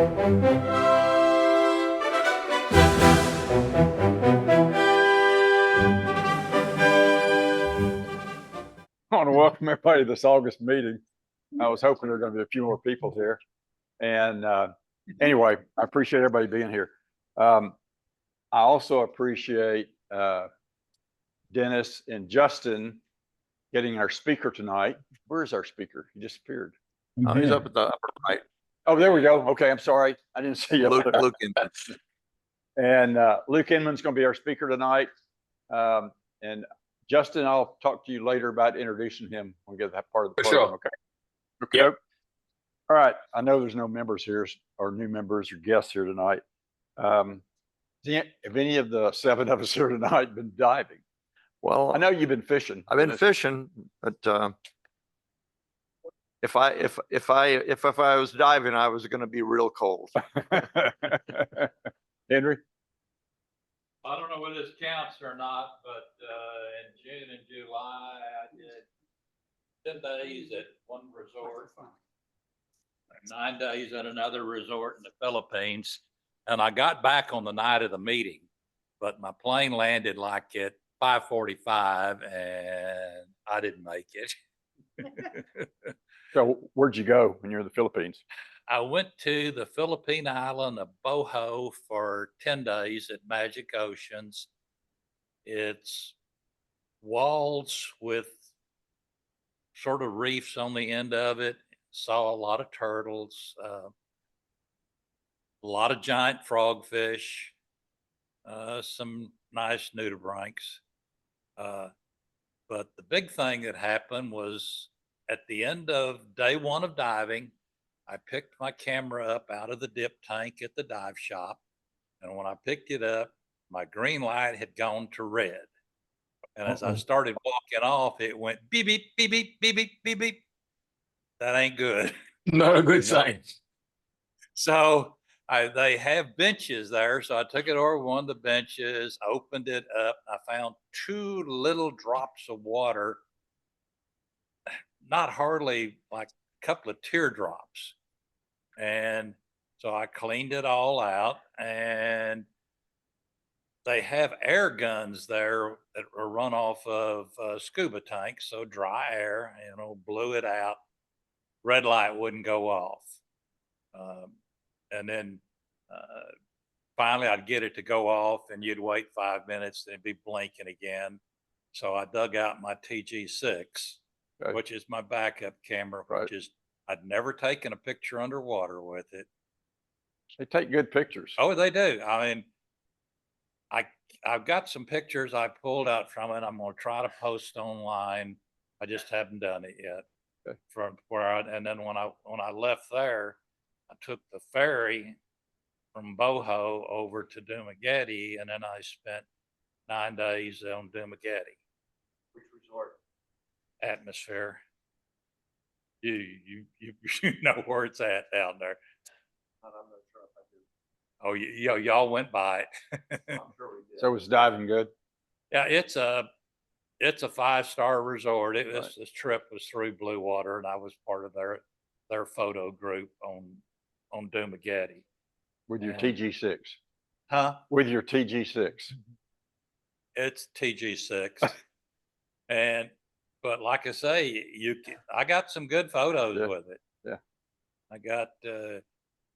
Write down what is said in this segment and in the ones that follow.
I want to welcome everybody to this August meeting. I was hoping there were going to be a few more people here. And anyway, I appreciate everybody being here. I also appreciate Dennis and Justin getting our speaker tonight. Where's our speaker? He disappeared. He's up at the upper right. Oh, there we go. Okay, I'm sorry. I didn't see you. Luke Inman. And Luke Inman's going to be our speaker tonight. And Justin, I'll talk to you later about introducing him when we get that part of the program. Sure. Okay. Okay. Yep. All right. I know there's no members here or new members or guests here tonight. Have any of the 7 of us here tonight been diving? Well, I know you've been fishing. I've been fishing, but if I was diving, I was going to be real cold. Henry? I don't know whether this counts or not, but in June and July, I did 10 days at one resort, 9 days at another resort in the Philippines. And I got back on the night of the meeting, but my plane landed like at 5:45 and I didn't make it. So where'd you go when you were in the Philippines? I went to the Philippine island of Bohol for 10 days at Magic Oceans. It's walls with sort of reefs on the end of it. Saw a lot of turtles, a lot of giant frogfish, some nice nudibranchs. But the big thing that happened was at the end of day 1 of diving, I picked my camera up out of the dip tank at the dive shop. And when I picked it up, my green light had gone to red. And as I started walking off, it went beep, beep, beep, beep, beep, beep, beep, beep. That ain't good. Not a good sign. So they have benches there. So I took it over one of the benches, opened it up. I found 2 little drops of water, not hardly like a couple of teardrops. And so I cleaned it all out, and they have air guns there that are run off of scuba tanks. So dry air, blew it out. Red light wouldn't go off. And then finally I'd get it to go off, and you'd wait 5 minutes, then it'd be blinking again. So I dug out my TG6, which is my backup camera, which is, I'd never taken a picture underwater with it. They take good pictures. Oh, they do. I mean, I've got some pictures I pulled out from it. I'm going to try to post online. I just haven't done it yet. Okay. From where and then when I left there, I took the ferry from Bohol over to Dumaguete, and then I spent 9 days on Dumaguete. Which resort? Atmosphere. You know where it's at down there. I'm not sure if I do. Oh, y'all went by it. I'm sure we did. So was diving good? Yeah, it's a 5-star resort. This trip was through Blue Water, and I was part of their photo group on Dumaguete. With your TG6? Huh? With your TG6? It's TG6. But like I say, I got some good photos with it. Yeah. I got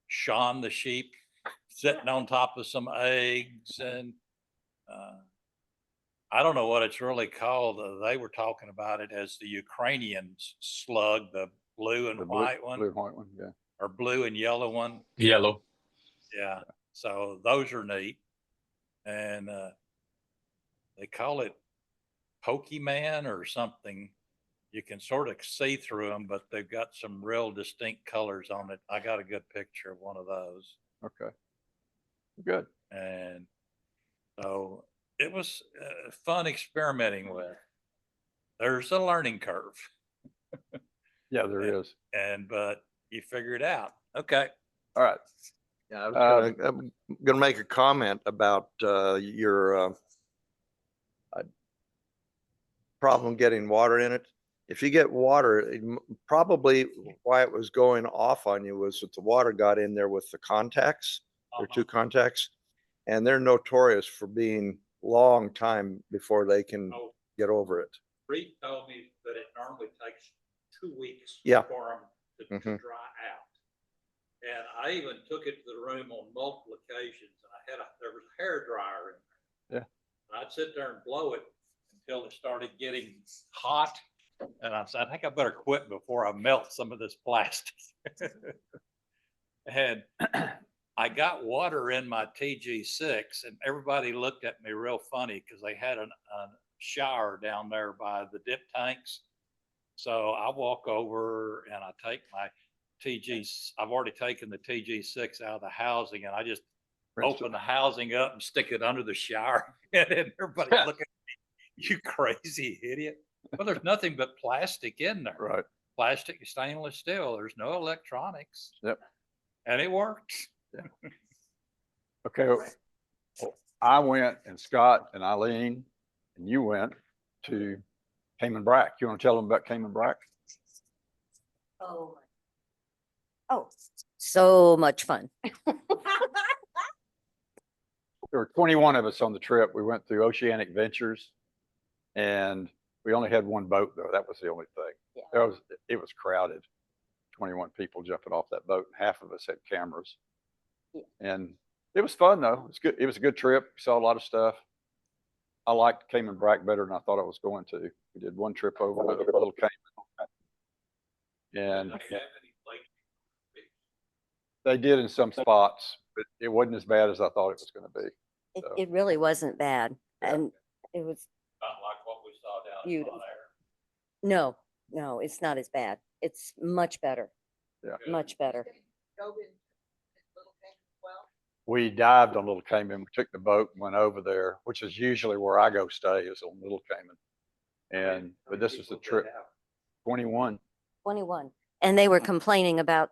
Sean the sheep sitting on top of some eggs, and I don't know what it's really called. They were talking about it as the Ukrainian slug, the blue and white one. Blue and white one, yeah. Or blue and yellow one. Yellow. Yeah. So those are neat. And they call it Pokemon or something. You can sort of see through them, but they've got some real distinct colors on it. I got a good picture of one of those. Okay. Good. And so it was fun experimenting with. There's a learning curve. Yeah, there is. But you figure it out. Okay. All right. Yeah, I'm going to make a comment about your problem getting water in it. if you get water, probably why it was going off on you was that the water got in there with the contacts. There are two contacts, and they're notorious for being long time before they can Oh, get over it. Reed told me that it normally takes 2 weeks Yeah. for them to Mhm. dry out. And I even took it to the room on multiple occasions, and there was a hair dryer in there. Yeah. And I'd sit there and blow it until it started getting hot. And I said, I think I better quit before I melt some of this plastic. And I got water in my TG6, and everybody looked at me real funny because they had a shower down there by the dip tanks. So I walk over and I take my I've already taken the TG6 out of the housing, and I just open the housing up and stick it under the shower. And everybody's looking at me, you crazy idiot. Well, there's nothing but plastic in there. Right. Plastic, stainless steel. There's no electronics. Yep. And it works. Okay. Well, I went, and Scott and Eileen and you went to Cayman Brack. You want to tell them about Cayman Brack? Oh. Oh, so much fun. There were 21 of us on the trip. We went through Oceanic Ventures, and we only had one boat though. That was the only thing. Yeah. It was crowded. 21 people jumping off that boat. Half of us had cameras. Yeah. And it was fun though. It's good. It was a good trip. We saw a lot of stuff. I liked Cayman Brack better than I thought I was going to. We did one trip over to Little Cayman. And they did in some spots, but it wasn't as bad as I thought it was going to be. So. It really wasn't bad. Yeah. And it was, Not like what we saw down in Beautiful. Hot Air. no, it's not as bad. It's much better. Yeah. Much better. We dived on Little Cayman. We took the boat and went over there, which is usually where I go stay, is on Little Cayman. But this was the trip. 21. 21. And they were complaining about,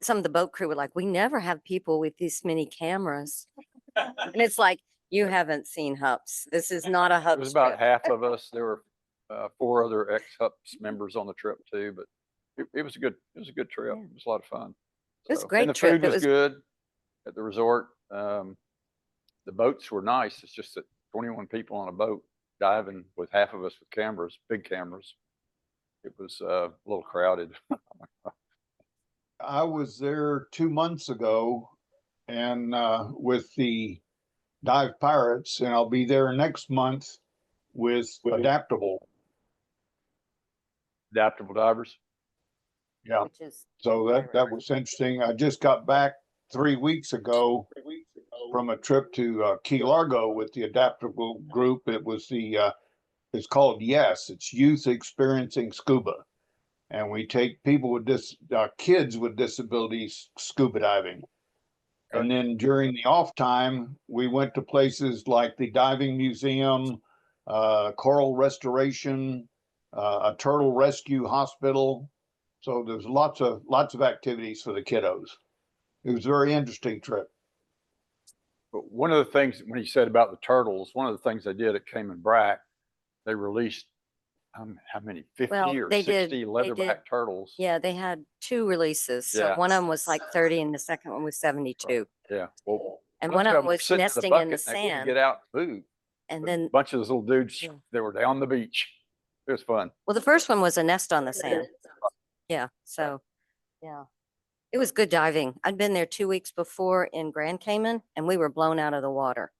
some of the boat crew were like, we never have people with this many cameras. And it's like, you haven't seen HUPS. This is not a It HUPS was about trip. half of us. There were 4 other ex-HUPS members on the trip too, but it was a good trip. Yeah. It was a lot of fun. It was a So, great and the trip. food It was was- good at the resort. The boats were nice. It's just that 21 people on a boat diving with half of us with cameras, big cameras. It was a little crowded. I was there 2 months ago and with the Dive Pirates, and I'll be there next month with Adaptable. Adaptable divers. Yeah, Which is, so that was interesting. I just got back 3 weeks ago from a trip to Key Largo with the Adaptable group. It was it's called YES. It's Youth Experiencing Scuba. And we take people with kids with disabilities scuba diving. And then during the off time, we went to places like the Diving Museum, Coral Restoration, a Turtle Rescue Hospital. So there's lots of activities for the kiddos. It was a very interesting trip. But one of the things, when he said about the turtles, one of the things they did at Cayman Brack, they released how many, 50 Well, or they 60 did- leatherback turtles. yeah, they had 2 releases. So Yeah. one of them was like 30 and the second one was 72. Yeah. Well, And a one bunch of them were was sitting nesting in bucket the and they couldn't sand. get out and move. And But then, a bunch of those little dudes, Yeah. they were down the beach. It was fun. well, the first one was a nest on the sand. Yeah, so, yeah. It was good diving. I'd been there 2 weeks before in Grand Cayman and we were blown out of the water.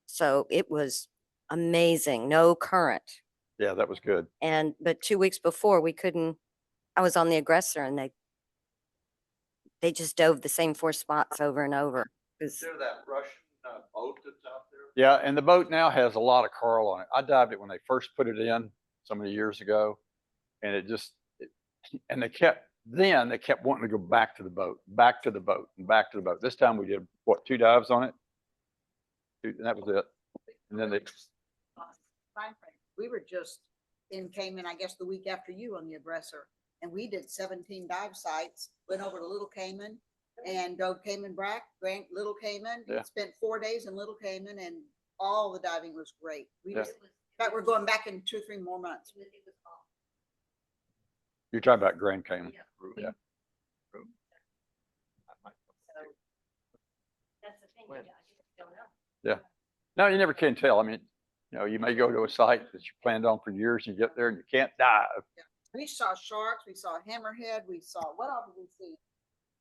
So it was amazing, no current. Yeah, that was good. But 2 weeks before I was on the Aggressor and they just dove the same 4 spots over and over. It was- Is there that Russian boat that's out there? Yeah, and the boat now has a lot of coral on it. I dived it when they first put it in so many years ago, and and they kept wanting to go back to the boat, back to the boat, and back to the boat. This time we did 2 dives on it, and that was it. And then they, We were just in Cayman, I guess, the week after you on the Aggressor, and we did 17 dive sites, went over to Little Cayman and dove Cayman Brack, Little Cayman. Yeah. Spent 4 days in Little Cayman and all the diving was great. Yeah. In fact, we're going back in 2 or 3 more months. You're talking about Grand Cayman. Yeah. That's the thing. When? I just don't know. Yeah. No, you never can tell. I mean, you know, you may go to a site that you planned on for years, you get there and you can't dive. We saw sharks, we saw hammerhead, we saw, what else did we see?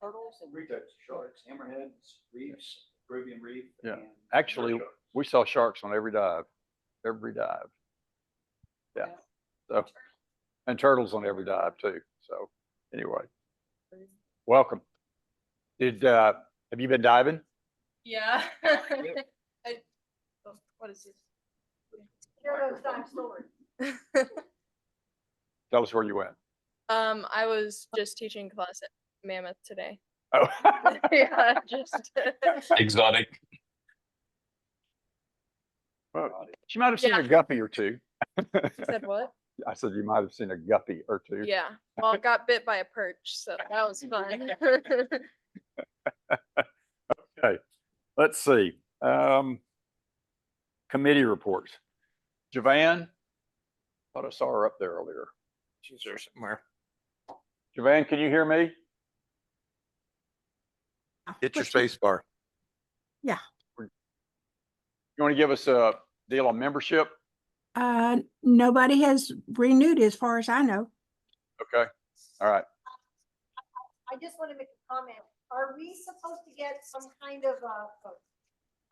Turtles and. Three types of sharks, hammerheads, reefs, Peruvian reef. Yeah. and Actually, sharks. we saw sharks on every dive. Every dive. Yeah. So, and turtles on every dive too. So anyway, welcome. Have you been diving? Yeah. What is this? Tell us where you went. I was just teaching class at Mammoth today. Oh. Yeah, just. Exotic. Well, she might have seen Yeah. a guppy or two. Said what? I said you might have seen a guppy or two. Yeah. Well, I got bit by a perch, so that was fun. Okay, let's see. Committee reports. Javan, thought I saw her up there earlier. She's there somewhere. Javan, can you hear me? Hit your space bar. You want to give us a deal on membership? Nobody has renewed as far as I know. Okay, all right. I just want to make a comment. Are we supposed to get some kind of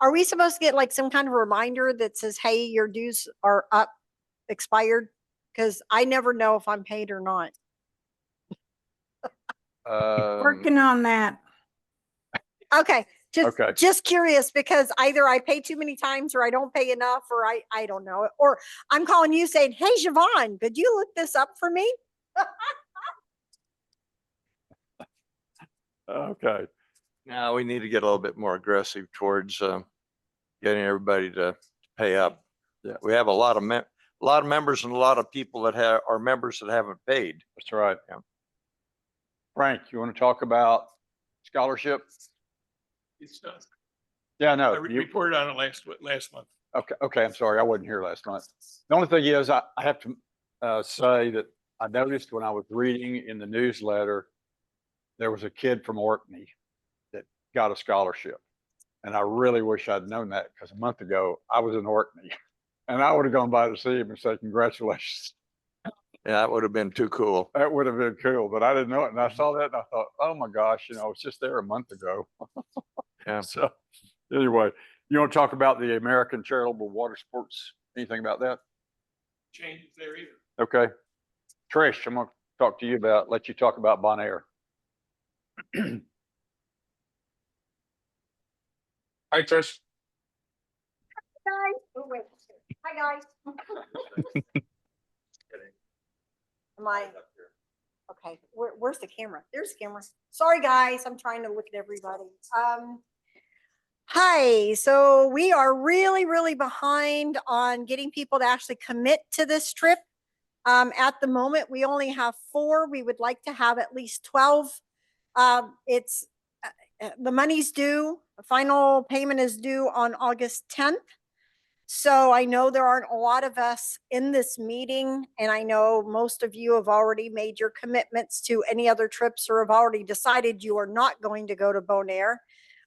are we supposed to get like some kind of reminder that says, hey, your dues are up, expired? Because I never know if I'm paid or not. Working on that. Okay, Okay. just curious because either I pay too many times or I don't pay enough or I don't know. Or I'm calling you saying, hey, Siobhan, could you look this up for me? Okay. Now we need to get a little bit more aggressive towards getting everybody to pay up. Yeah. We have a lot of members and a lot of people that are members that haven't paid. That's right. Yeah. Frank, you want to talk about scholarship? It's done. Yeah, I no. reported on it last month. Okay, I'm sorry. I wasn't here last month. The only thing is I have to say that I noticed when I was reading in the newsletter, there was a kid from Orkney that got a scholarship. And I really wish I'd known that because a month ago I was in Orkney and I would have gone by to see him and say, congratulations. Yeah, that would have been too cool. That would have been cool, but I didn't know it. And I saw that and I thought, oh my gosh, you know, it's just there a month ago. Yeah. So anyway, you want to talk about the American Charitable Water Sports? Anything about that? Changes there either. Okay. Trish, I'm going to let you talk about Bonaire. Hi, Trish. Guys, oh, wait. Hi, guys. Am I? Okay, where's the camera? There's the camera. Sorry, guys, I'm trying to look at everybody. Hi, so we are really, really behind on getting people to actually commit to this trip. At the moment, we only have 4. We would like to have at least 12. It's the money's due. The final payment is due on August 10th. So I know there aren't a lot of us in this meeting, and I know most of you have already made your commitments to any other trips or have already decided you are not going to go to Bonaire.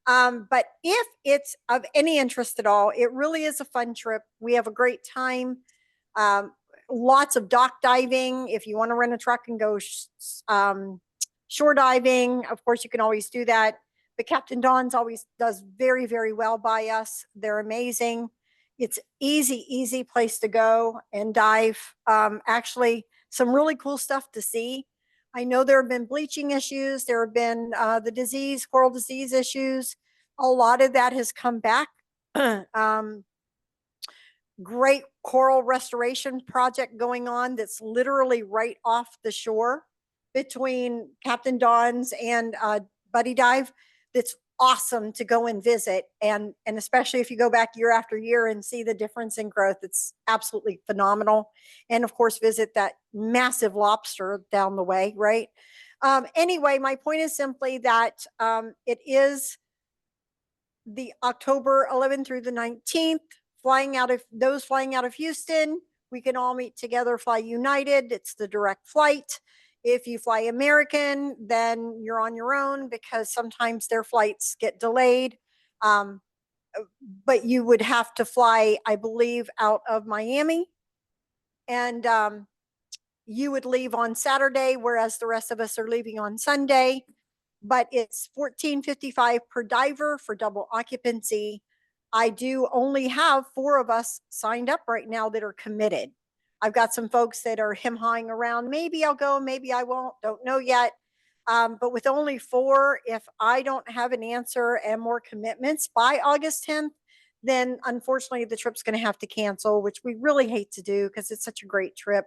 But if it's of any interest at all, it really is a fun trip. We have a great time. Lots of dock diving. If you want to rent a truck and go shore diving, of course, you can always do that. But Captain Don's always does very, very well by us. They're amazing. It's easy place to go and dive. Actually, some really cool stuff to see. I know there have been bleaching issues. There have been the coral disease issues. A lot of that has come back. Great coral restoration project going on that's literally right off the shore between Captain Don's and Buddy Dive. That's awesome to go and visit, and especially if you go back year after year and see the difference in growth, it's absolutely phenomenal. And of course, visit that massive lobster down the way, right? Anyway, my point is simply that it is the October 11th through the 19th, flying out of Houston. We can all meet together, fly United. It's the direct flight. If you fly American, then you're on your own because sometimes their flights get delayed. But you would have to fly, I believe, out of Miami. And you would leave on Saturday, whereas the rest of us are leaving on Sunday. But it's $14.55 per diver for double occupancy. I do only have 4 of us signed up right now that are committed. I've got some folks that are him-hawing around. Maybe I'll go, maybe I won't, don't know yet. But with only 4, if I don't have an answer and more commitments by August 10th, then unfortunately the trip's going to have to cancel, which we really hate to do because it's such a great trip.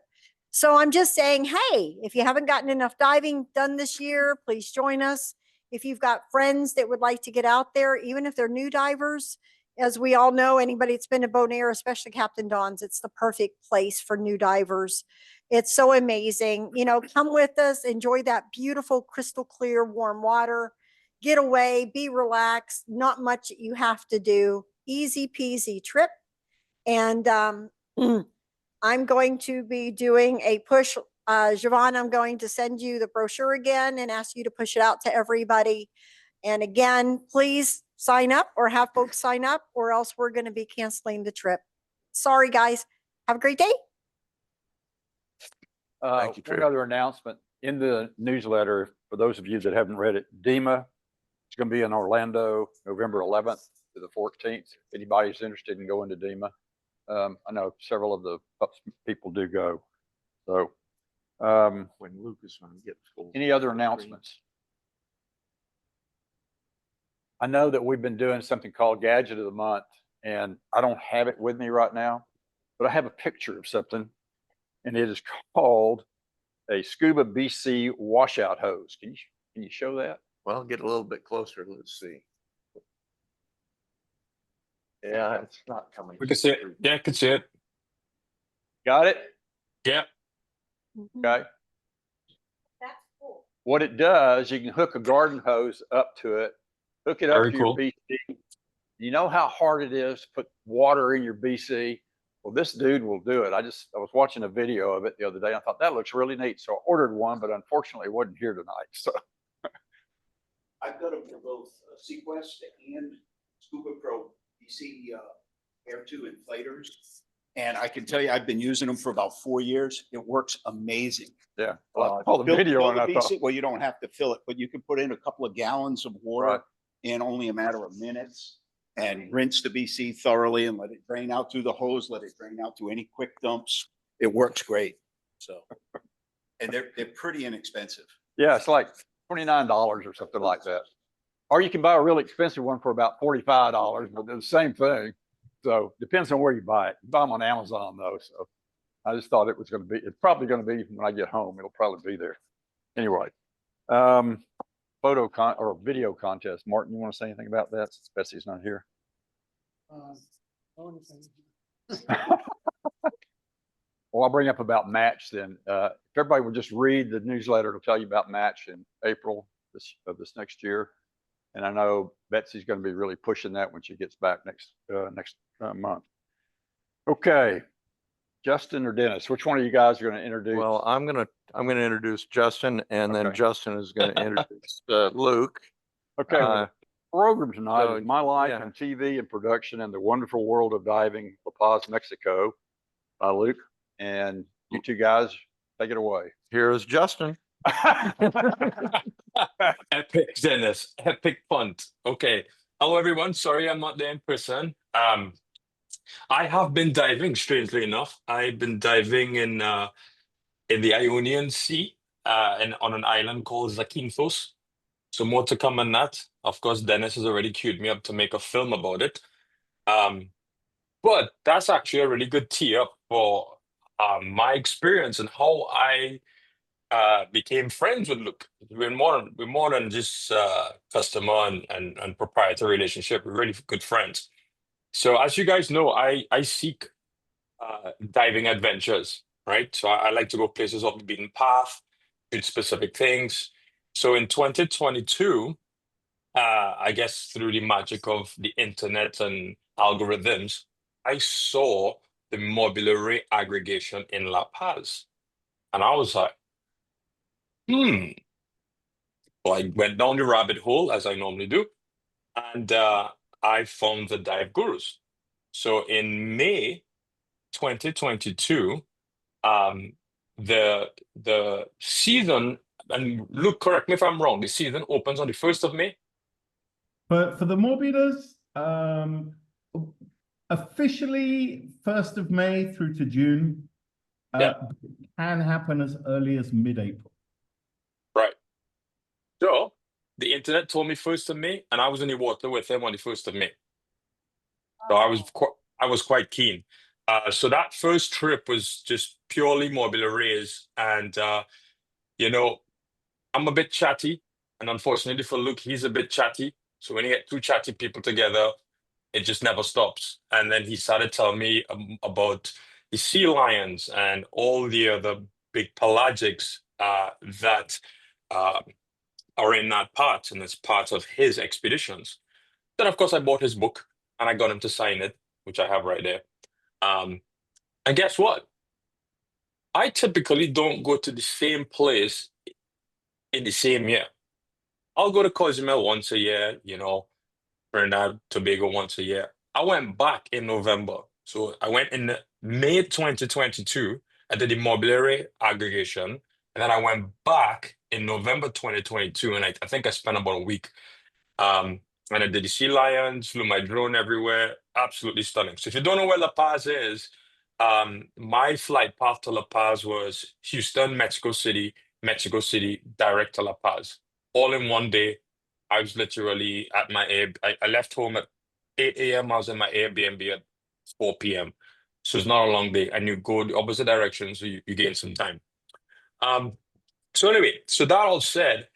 So I'm just saying, hey, if you haven't gotten enough diving done this year, please join us. If you've got friends that would like to get out there, even if they're new divers, as we all know, anybody that's been to Bonaire, especially Captain Don's, it's the perfect place for new divers. It's so amazing. You know, come with us, enjoy that beautiful, crystal clear, warm water, get away, be relaxed, not much that you have to do. Easy peasy trip. And I'm going to be doing a push. Javon, I'm going to send you the brochure again and ask you to push it out to everybody. And again, please sign up or have folks sign up, or else we're going to be canceling the trip. Sorry, guys. Have a great day. Thank you, One Drew. other announcement in the newsletter, for those of you that haven't read it, DEMA is going to be in Orlando, November 11th to the 14th. If anybody's interested in going to DEMA, I know several of the HUPS people do go. So, When Luke is going to get full. any other announcements? I know that we've been doing something called Gadget of the Month, and I don't have it with me right now, but I have a picture of something, and it is called a Scuba BC washout hose. Can you show that? Well, get a little bit closer. Let's see. Yeah, it's not coming. We can see it. Yeah, I can see it. Got it? Yeah. Okay. That's cool. What it does, you can hook a garden hose up to it, hook it up Very to your cool. BC. You know how hard it is to put water in your BC? Well, this dude will do it. I was watching a video of it the other day. I thought that looks really neat. So I ordered one, but unfortunately it wasn't here tonight. So I've got them for both Sequest and Scuba Pro BC Air 2 inflators. And I can tell you, I've been using them for about 4 years. It works amazing. yeah, well, I saw the video Fill and the I thought, BC well, you don't have to fill it, but you can put in a couple of gallons of water Right. in only a matter of minutes and rinse the BC thoroughly and let it drain out through the hose, let it drain out through any quick dumps. It works great. So, and they're pretty inexpensive. yeah, it's like $29 or something like that. Or you can buy a really expensive one for about $45, but they're the same thing. So depends on where you buy it. You buy them on Amazon though. So I just thought it's probably going to be when I get home, it'll probably be there. Anyway, video contest. Martin, you want to say anything about that since Betsy's not here? Well, I'll bring up about match then. If everybody would just read the newsletter, it'll tell you about match in April of this next year. And I know Betsy's going to be really pushing that when she gets back next month. Okay, Justin or Dennis, which one of you guys are going to introduce? Well, I'm gonna introduce Justin, and then Okay. Justin is gonna introduce Luke. Okay, well, the program tonight so, is My Life yeah. in TV and Production and the Wonderful World of Diving, La Paz, Mexico, by Luke. And you two guys, take it away. Here is Justin. Epic, Dennis. Epic punt. Okay. Hello, everyone. Sorry, I'm not there in person. I have been diving, strangely enough. I've been diving in the Ionian Sea and on an island called Zakynthos. So more to come on that. Of course, Dennis has already queued me up to make a film about it. But that's actually a really good tee up for my experience and how I became friends with Luke. We're more than just customer and proprietary relationship. We're really good friends. So as you guys know, I seek diving adventures, right? So I like to go places off the beaten path, do specific things. So in 2022, I guess through the magic of the internet and algorithms, I saw the mobile array aggregation in La Paz. And I was like, Well, I went down the rabbit hole as I normally do, and I found the Dive Gurus. So in May 2022, um, the season, and Luke, correct me if I'm wrong, the season opens on the 1st of May. But for the Morbidas, officially 1st of May through to June, Yeah. can happen as early as mid-April. Right. So the internet told me 1st of May, and I was in the water with him on the 1st of May. So I was quite keen. So that first trip was just purely mobile arrays, and you know, I'm a bit chatty, and unfortunately for Luke, he's a bit chatty. So when you get two chatty people together, it just never stops. And then he started telling me about the sea lions and all the other big pelagics that are in that part, and it's part of his expeditions. Then, of course, I bought his book and I got him to sign it, which I have right there. And guess what? I typically don't go to the same place in the same year. I'll go to Cozumel once a year, Trinidad, Tobago once a year. I went back in November. So I went in May 2022. I did the Mobiliary aggregation. And then I went back in November 2022. And I think I spent about a week. And I did the sea lions, flew my drone everywhere. Absolutely stunning. So if you don't know where La Paz is, my flight path to La Paz was Houston, Mexico City, direct to La Paz. All in one day. I was literally at my I left home at 8 a.m. I was in my Airbnb at 4 p.m. So it's not a long day. And you go the opposite direction, so you gain some time. So anyway, so that all said,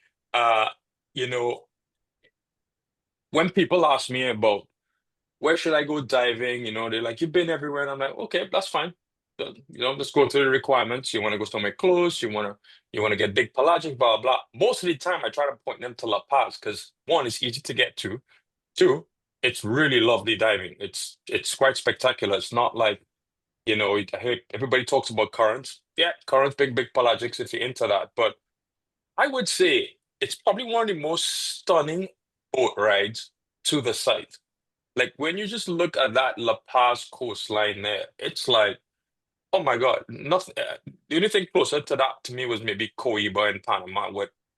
when people ask me about where should I go diving, they're like, you've been everywhere. And I'm like, okay, that's fine. Let's go through the requirements. You want to go somewhere close, you want to get big pelagic, blah, blah. Most of the time I try to point them to La Paz because one, it's easy to get to. Two, it's really lovely diving. It's quite spectacular. It's not like, I hear everybody talks about currents. Yeah, currents, big pelagics if you're into that. But I would say it's probably one of the most stunning boat rides to the site. Like when you just look at that La Paz coastline there, it's like, oh my God, nothing. The only thing closer to that to me was maybe Coiba in Panama,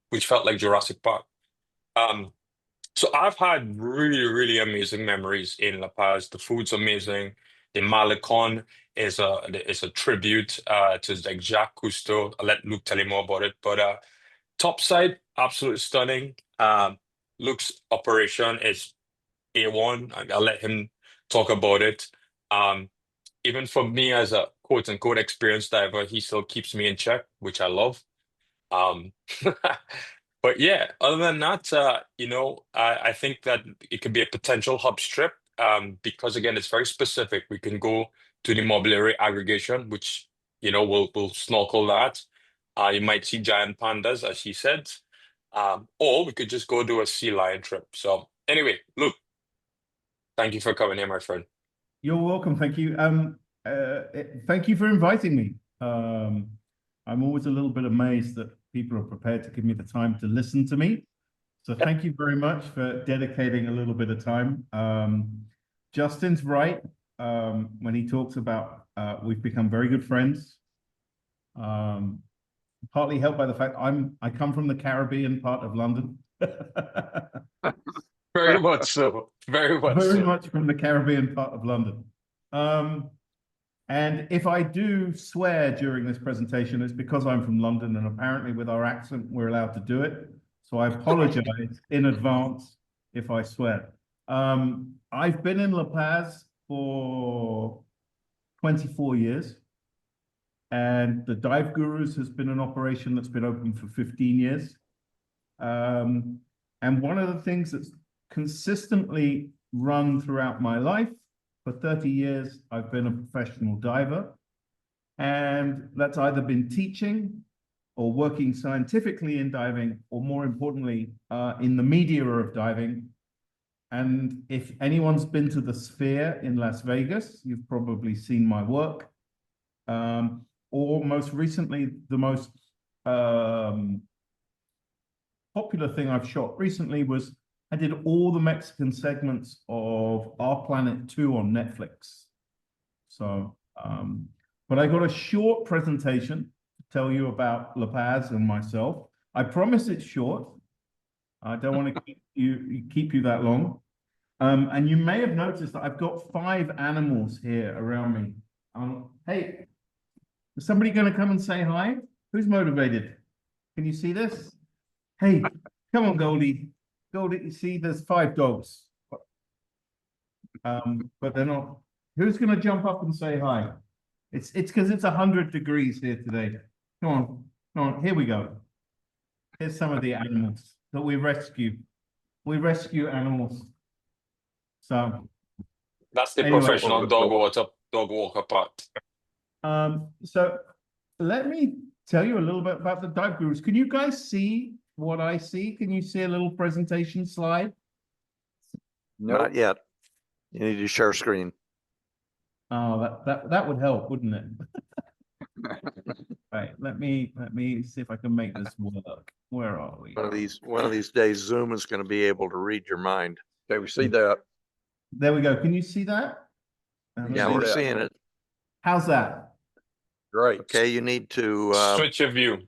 which felt like Jurassic Park. So I've had really, really amazing memories in La Paz. The food's amazing. The Malecon is a tribute to like Jacques Cousteau. I'll let Luke tell you more about it. But topside, absolutely stunning. Luke's operation is A1. I'll let him talk about it. Even for me as a quote unquote experienced diver, he still keeps me in check, which I love. But yeah, other than that, I think that it could be a potential HUPS trip because again, it's very specific. We can go to the mobiliary aggregation, which, we'll snorkel that. You might see giant pandas, as he said, or we could just go do a sea lion trip. So anyway, Luke, thank you for coming here, my friend. You're welcome. Thank you. Thank you for inviting me. I'm always a little bit amazed that people are prepared to give me the time to listen to me. So thank you very much for dedicating a little bit of time. Justin's right when he talks about we've become very good friends. Partly helped by the fact I come from the Caribbean part of London. Very much so. Very much from the Caribbean part of London. And if I do swear during this presentation, it's because I'm from London, and apparently with our accent, we're allowed to do it. So I apologize in advance if I swear. I've been in La Paz for 24 years. And the Dive Gurus has been an operation that's been open for 15 years. And one of the things that's consistently run throughout my life, for 30 years, I've been a professional diver. And that's either been teaching or working scientifically in diving, or more importantly, in the media of diving. And if anyone's been to the Sphere in Las Vegas, you've probably seen my work. Or most recently, the most popular thing I've shot recently was I did all the Mexican segments of Our Planet 2 on Netflix. So, but I got a short presentation to tell you about La Paz and myself. I promise it's short. I don't want to keep you that long. And you may have noticed that I've got 5 animals here around me. Hey, is somebody going to come and say hi? Who's motivated? Can you see this? Hey, come on, Goldie. Goldie, you see there's 5 dogs. But they're not. Who's going to jump up and say hi? It's because it's 100 degrees here today. Come on, here we go. Here's some of the animals that we rescue. We rescue animals. So That's the anyway. professional dog walker part. So let me tell you a little bit about the dive gurus. Can you guys see what I see? Can you see a little presentation slide? Not yet. You need to share screen. Oh, that would help, wouldn't it? Right, let me see if I can make this work. Where are we? One of these days, Zoom is going to be able to read your mind. Okay, we see that. There we go. Can you see that? Yeah, we're seeing it. How's that? Great. Okay, you need to Switch your view.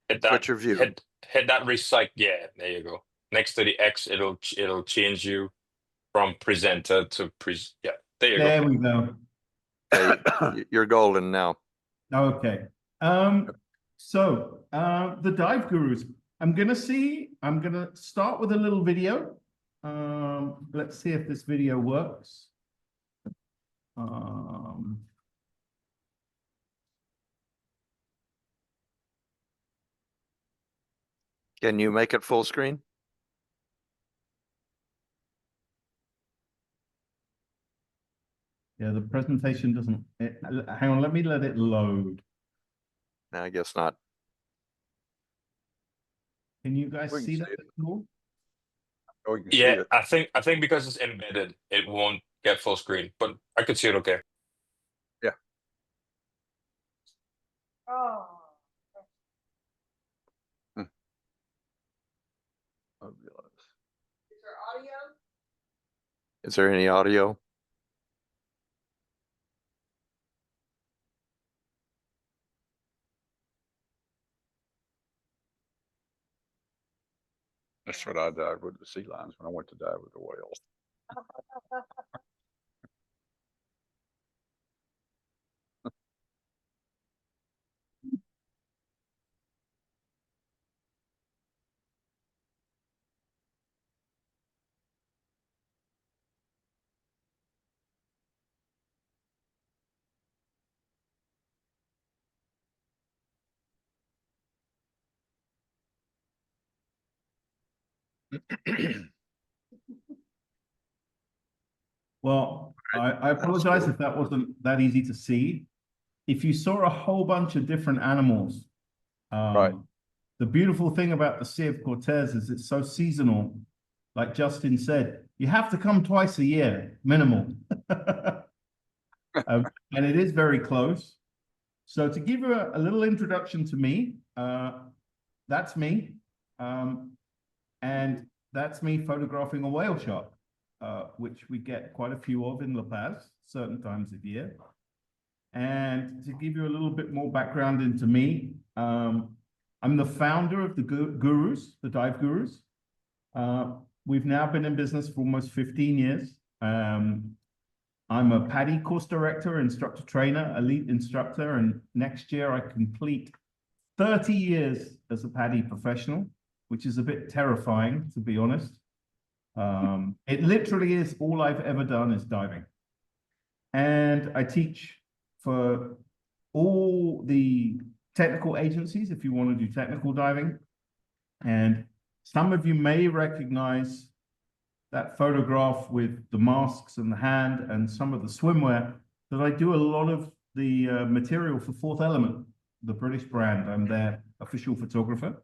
Hit that, switch your view. Hit that recycle. Yeah, there you go. Next to the X, it'll change you from presenter to yeah. There you go. There we go. Okay, you're golden now. Okay. So the dive gurus. I'm gonna start with a little video. Let's see if this video works. Can you make it full screen? Yeah, the presentation doesn't. Hang on, let it load. No, I guess not. Can you guys We can see see that? it. Cool. Oh, you can see Yeah, it. I think because it's embedded, it won't get full screen, but I could see it okay. Oh. Is there audio? Is there any audio? That's what I dived with the sea lions when I went to dive with the whales. Well, I apologize if that wasn't that easy to see. If you saw a whole bunch of different animals, Right. The beautiful thing about the Sea of Cortez is it's so seasonal. Like Justin said, you have to come twice a year, minimal. And it is very close. So to give you a little introduction to me, that's me. And that's me photographing a whale shark, which we get quite a few of in La Paz, certain times of year. And to give you a little bit more background into me, I'm the founder of the Gurus, the Dive Gurus. We've now been in business for almost 15 years. I'm a PADI course director, instructor trainer, elite instructor, and next year I complete 30 years as a PADI professional, which is a bit terrifying, to be honest. It literally is all I've ever done is diving. And I teach for all the technical agencies if you want to do technical diving. And some of you may recognize that photograph with the masks and the hand and some of the swimwear that I do a lot of the material for Fourth Element, the British brand. I'm their official photographer.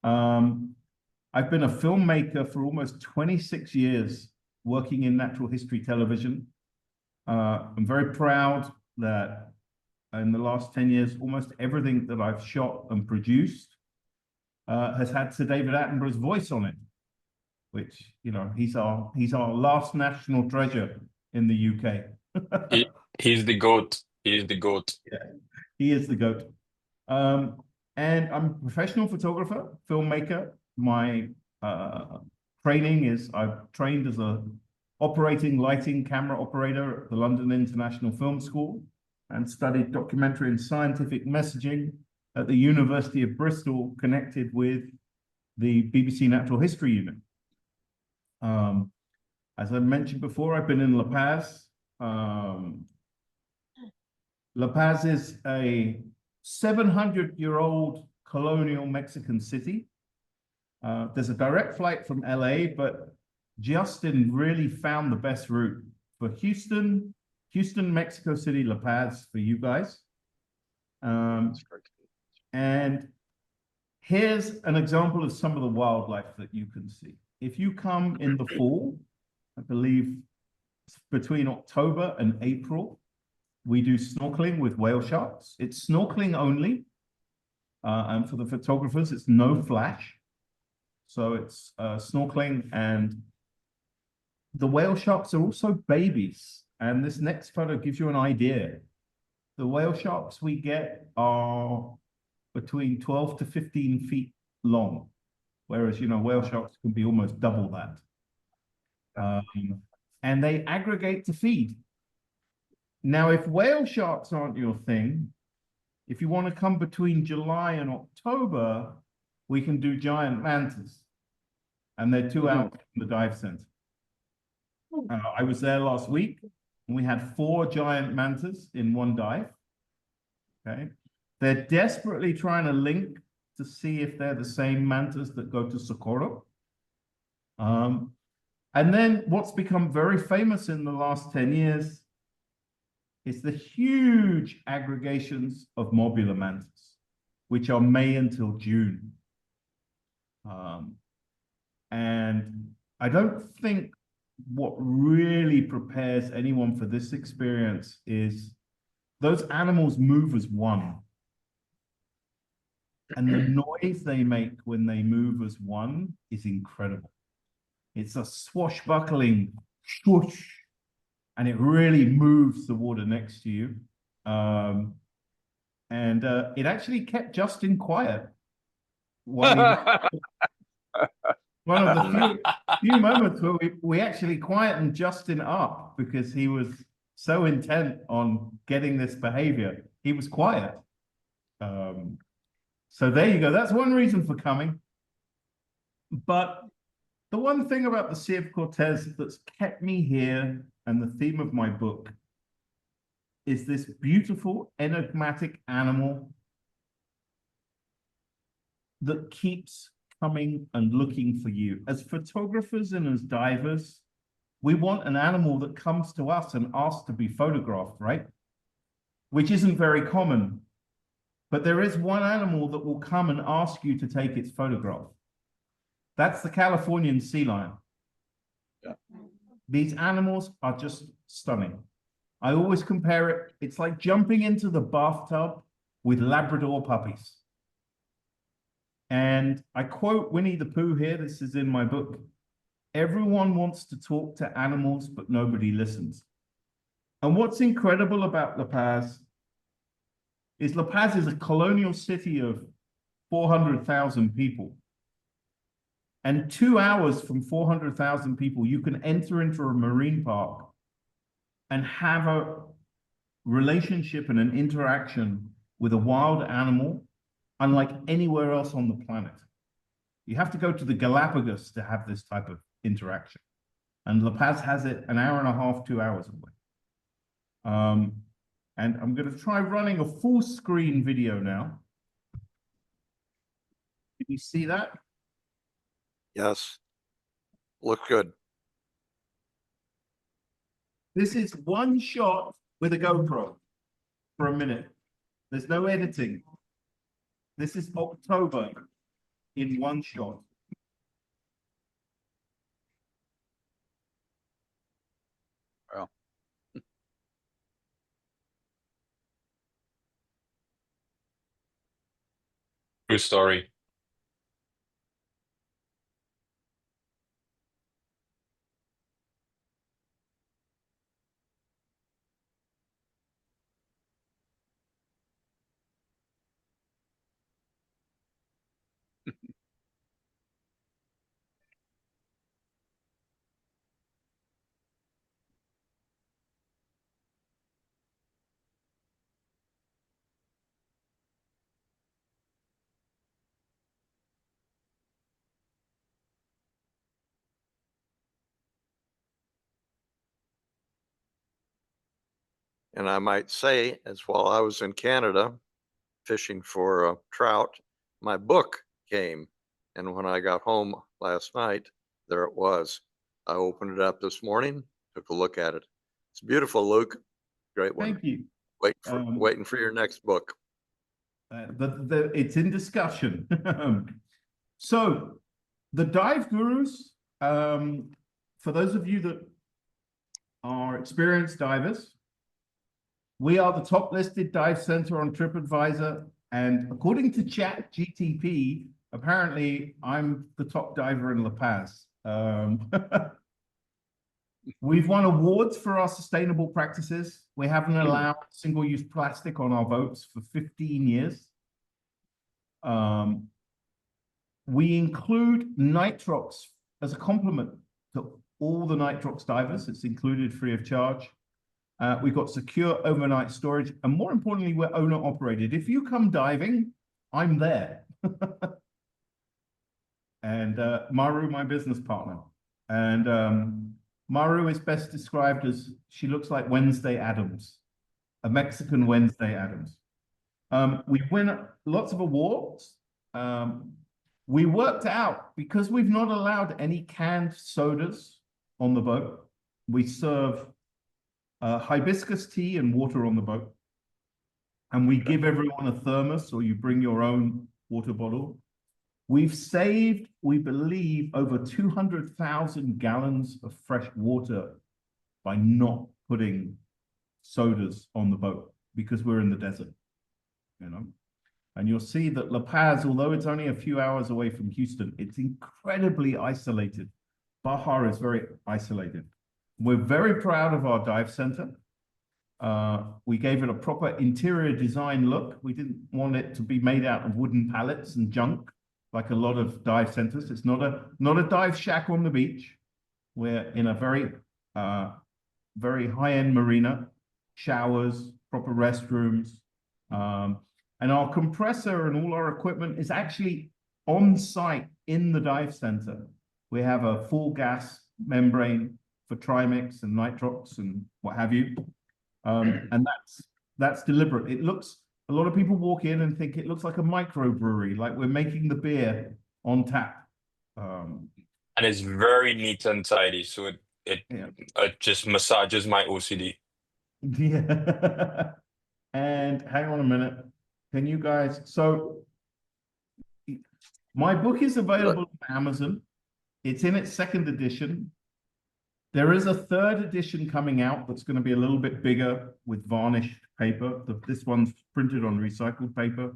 I've been a filmmaker for almost 26 years working in natural history television. I'm very proud that in the last 10 years, almost everything that I've shot and produced has had Sir David Attenborough's voice on it, which, you know, he's our last national treasure in the UK. He's the goat. He is the goat. Yeah, he is the goat. And I'm a professional photographer, filmmaker. My training is I've trained as a operating lighting camera operator at the London International Film School and studied documentary and scientific messaging at the University of Bristol, connected with the BBC Natural History Unit. As I mentioned before, I've been in La Paz. La Paz is a 700-year-old colonial Mexican city. There's a direct flight from LA, but Justin really found the best route for Houston, Mexico City, La Paz for you guys. And here's an example of some of the wildlife that you can see. If you come in the fall, I believe between October and April, we do snorkeling with whale sharks. It's snorkeling only. And for the photographers, it's no flash. So it's snorkeling, and the whale sharks are also babies. And this next photo gives you an idea. The whale sharks we get are between 12 to 15 feet long, whereas, you know, whale sharks can be almost double that. And they aggregate to feed. Now, if whale sharks aren't your thing, if you want to come between July and October, we can do giant mantas. And they're 2 hours from the dive center. I was there last week, and we had 4 giant mantas in one dive. Okay. They're desperately trying to link to see if they're the same mantas that go to Socorro. And then what's become very famous in the last 10 years is the huge aggregations of mobula mantas, which are May until June. And I don't think what really prepares anyone for this experience is those animals move as one. And the noise they make when they move as one is incredible. It's a swashbuckling swoosh, and it really moves the water next to you. And it actually kept Justin quiet. One of the few moments where we actually quietened Justin up because he was so intent on getting this behavior. He was quiet. So there you go. That's one reason for coming. But the one thing about the Sea of Cortez that's kept me here, and the theme of my book, is this beautiful, enigmatic animal that keeps coming and looking for you. As photographers and as divers, we want an animal that comes to us and asks to be photographed, right? Which isn't very common. But there is one animal that will come and ask you to take its photograph. That's the Californian sea lion. Yeah. These animals are just stunning. I always compare it, it's like jumping into the bathtub with Labrador puppies. And I quote Winnie the Pooh here, this is in my book. Everyone wants to talk to animals, but nobody listens. And what's incredible about La Paz is La Paz is a colonial city of 400,000 people. And 2 hours from 400,000 people, you can enter into a marine park and have a relationship and an interaction with a wild animal unlike anywhere else on the planet. You have to go to the Galapagos to have this type of interaction. And La Paz has it an hour and a half, 2 hours away. And I'm going to try running a full screen video now. Can you see that? Yes. Look good. This is one shot with a GoPro for a minute. There's no editing. This is October in one shot. Well. True story. And I might say, as while I was in Canada fishing for trout, my book came. And when I got home last night, there it was. I opened it up this morning, took a look at it. It's beautiful, Luke. Great one. Thank you. Waiting for your next book. It's in discussion. So the dive gurus, for those of you that are experienced divers, we are the top listed dive center on TripAdvisor. And according to ChatGTP, apparently I'm the top diver in La Paz. We've won awards for our sustainable practices. We haven't allowed single-use plastic on our boats for 15 years. We include nitrox as a complement to all the nitrox divers. It's included free of charge. We've got secure overnight storage, and more importantly, we're owner operated. If you come diving, I'm there. And Maru, my business partner. And Maru is best described as, she looks like Wednesday Addams, a Mexican Wednesday Addams. We win lots of awards. We worked out, because we've not allowed any canned sodas on the boat, we serve hibiscus tea and water on the boat. And we give everyone a thermos, or you bring your own water bottle. We've saved, we believe, over 200,000 gallons of fresh water by not putting sodas on the boat, because we're in the desert, you know. And you'll see that La Paz, although it's only a few hours away from Houston, it's incredibly isolated. Baja is very isolated. We're very proud of our dive center. We gave it a proper interior design look. We didn't want it to be made out of wooden pallets and junk, like a lot of dive centers. It's not a dive shack on the beach. We're in a very high-end marina, showers, proper restrooms. And our compressor and all our equipment is actually on site in the dive center. We have a full gas membrane for trimix and nitrox and what have you. And that's deliberate. It looks, a lot of people walk in and think it looks like a microbrewery, like we're making the beer on tap. And it's very neat and tidy, so it just massages my OCD. Yeah. And hang on a minute. Can you guys, so my book is available on Amazon. It's in its second edition. There is a third edition coming out that's going to be a little bit bigger with varnished paper. This one's printed on recycled paper.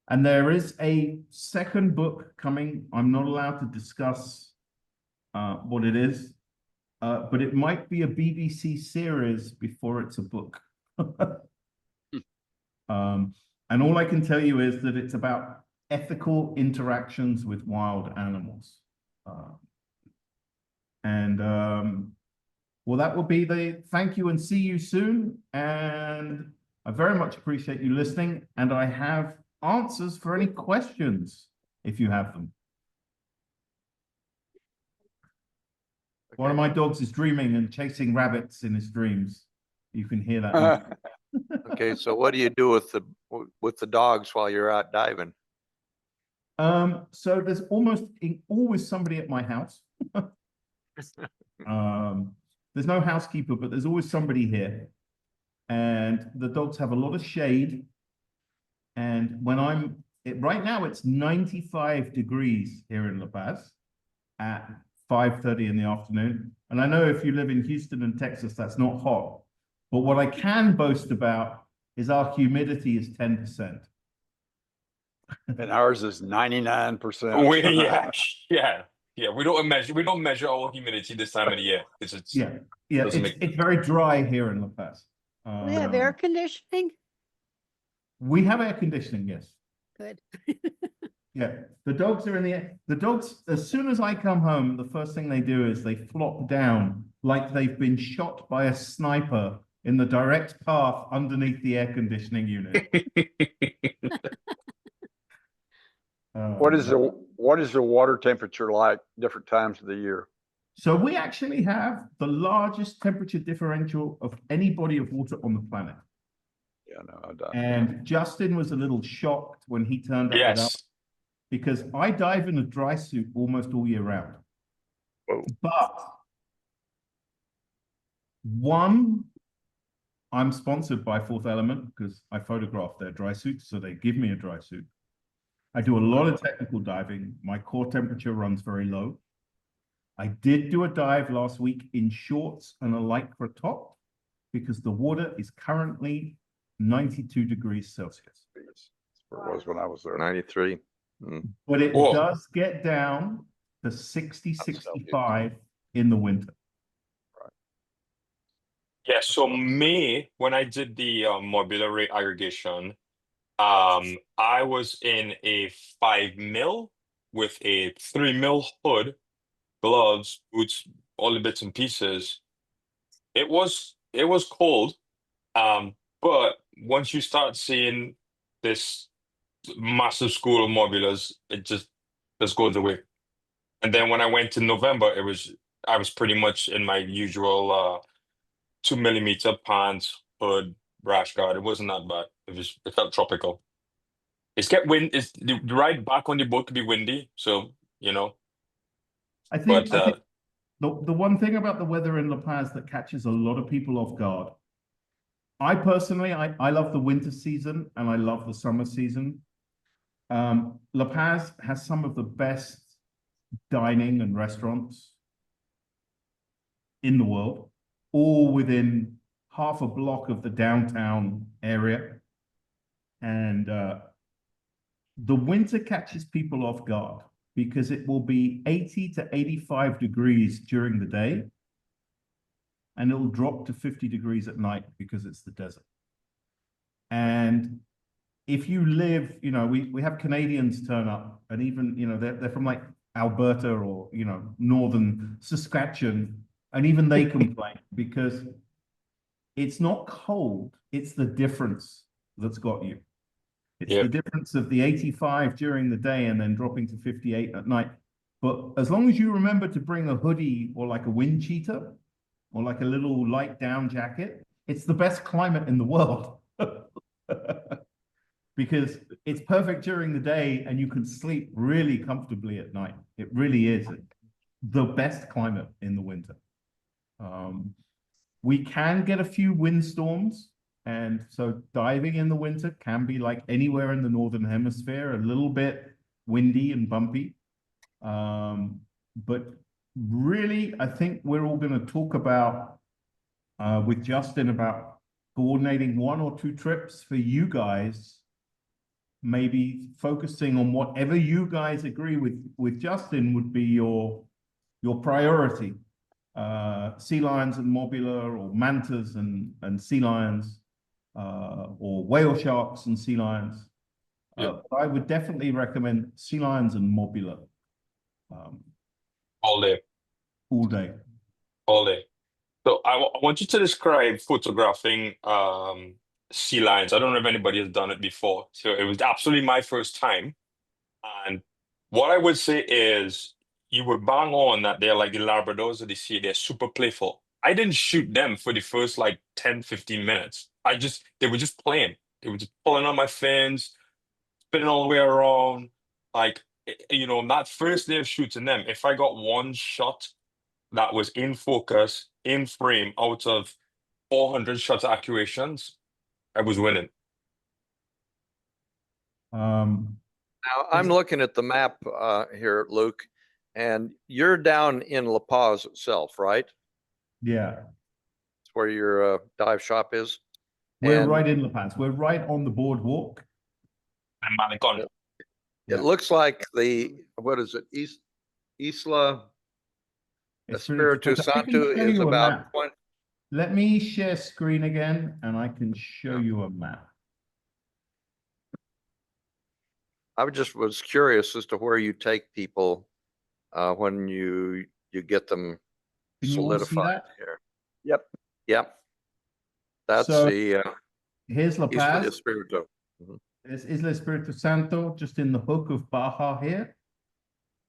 And there is a second book coming. I'm not allowed to discuss what it is, but it might be a BBC series before it's a book. And all I can tell you is that it's about ethical interactions with wild animals. Well, that will be the thank you and see you soon. And I very much appreciate you listening. And I have answers for any questions if you have them. Okay. One of my dogs is dreaming and chasing rabbits in his dreams. You can hear that. Okay, so what do you do with the dogs while you're out diving? So there's always somebody at my house. There's no housekeeper, but there's always somebody here. And the dogs have a lot of shade. And when right now it's 95 degrees here in La Paz at 5:30 in the afternoon. And I know if you live in Houston and Texas, that's not hot. But what I can boast about is our humidity is 10%. And ours is 99%. Yeah. We don't measure our humidity this time of the year. It's very dry here in La Paz. We have air conditioning. We have air conditioning, yes. Good. Yeah, the dogs are in the air. The dogs, as soon as I come home, the first thing they do is they flop down like they've been shot by a sniper in the direct path underneath the air conditioning unit. What is the water temperature like different times of the year? So we actually have the largest temperature differential of any body of water on the planet. Yeah, no, I dive. And Justin was a little shocked when he turned up without, Yes. because I dive in a dry suit almost all year round. Whoa. But one, I'm sponsored by Fourth Element because I photograph their dry suits, so they give me a dry suit. I do a lot of technical diving. My core temperature runs very low. I did do a dive last week in shorts and a lycra top because the water is currently 92 degrees Celsius. That's where it was when I was there. 93. But it Whoa. does get down to 60, 65 in the winter. Yeah, so me, when I did the modular ray irrigation, I was in a 5 mil with a 3 mil hood, gloves, boots, all the bits and pieces. It was cold, but once you start seeing this massive school of modulars, it just goes away. And then when I went in November, I was pretty much in my usual 2 millimeter pants, hood, rash guard. It wasn't that bad. It felt tropical. It's the ride back on the boat could be windy, so you know. I think But the one thing about the weather in La Paz that catches a lot of people off guard. I personally, I love the winter season and I love the summer season. La Paz has some of the best dining and restaurants in the world, all within half a block of the downtown area. And the winter catches people off guard because it will be 80 to 85 degrees during the day. And it'll drop to 50 degrees at night because it's the desert. And if you live, you know, we have Canadians turn up, and even, you know, they're from like Alberta or, you know, northern Saskatchewan, and even they complain because it's not cold, it's the difference that's got you. It's the difference of the 85 during the day and then dropping to 58 at night. But as long as you remember to bring a hoodie or like a wind cheater or like a little light down jacket, it's the best climate in the world. Because it's perfect during the day and you can sleep really comfortably at night. It really is the best climate in the winter. We can get a few windstorms, and so diving in the winter can be like anywhere in the Northern Hemisphere, a little bit windy and bumpy. But really, I think we're all going to talk about with Justin about coordinating 1 or 2 trips for you guys, maybe focusing on whatever you guys agree with Justin would be your priority. Sea lions and mobula, or mantas and sea lions, or whale sharks and sea lions. I would definitely recommend sea lions and mobula. all day. All day. All day. So I want you to describe photographing sea lions. I don't know if anybody has done it before. So it was absolutely my first time. And what I would say is you were bang on that they're like the Labradors of the sea. They're super playful. I didn't shoot them for the first like 10, 15 minutes. They were just playing. They were just pulling on my fins, spinning all the way around. Like, you know, that first day of shooting them, if I got one shot that was in focus, in frame, out of 400 shutter accurations, I was winning. Now I'm looking at the map here, Luke, and you're down in La Paz itself, right? Yeah. It's where your dive shop is. We're And right in La Paz. We're right on the boardwalk. And Malecon. it looks like what is it? Isla Espiritu Santo is about 20. Let me share screen again and I can show you a map. I was curious as to where you take people when you get them Can you all see solidified that? here. Yep. That's So, the here's La Isla Paz. Espiritu. There's Isla Espiritu Santo, just in the hook of Baja here.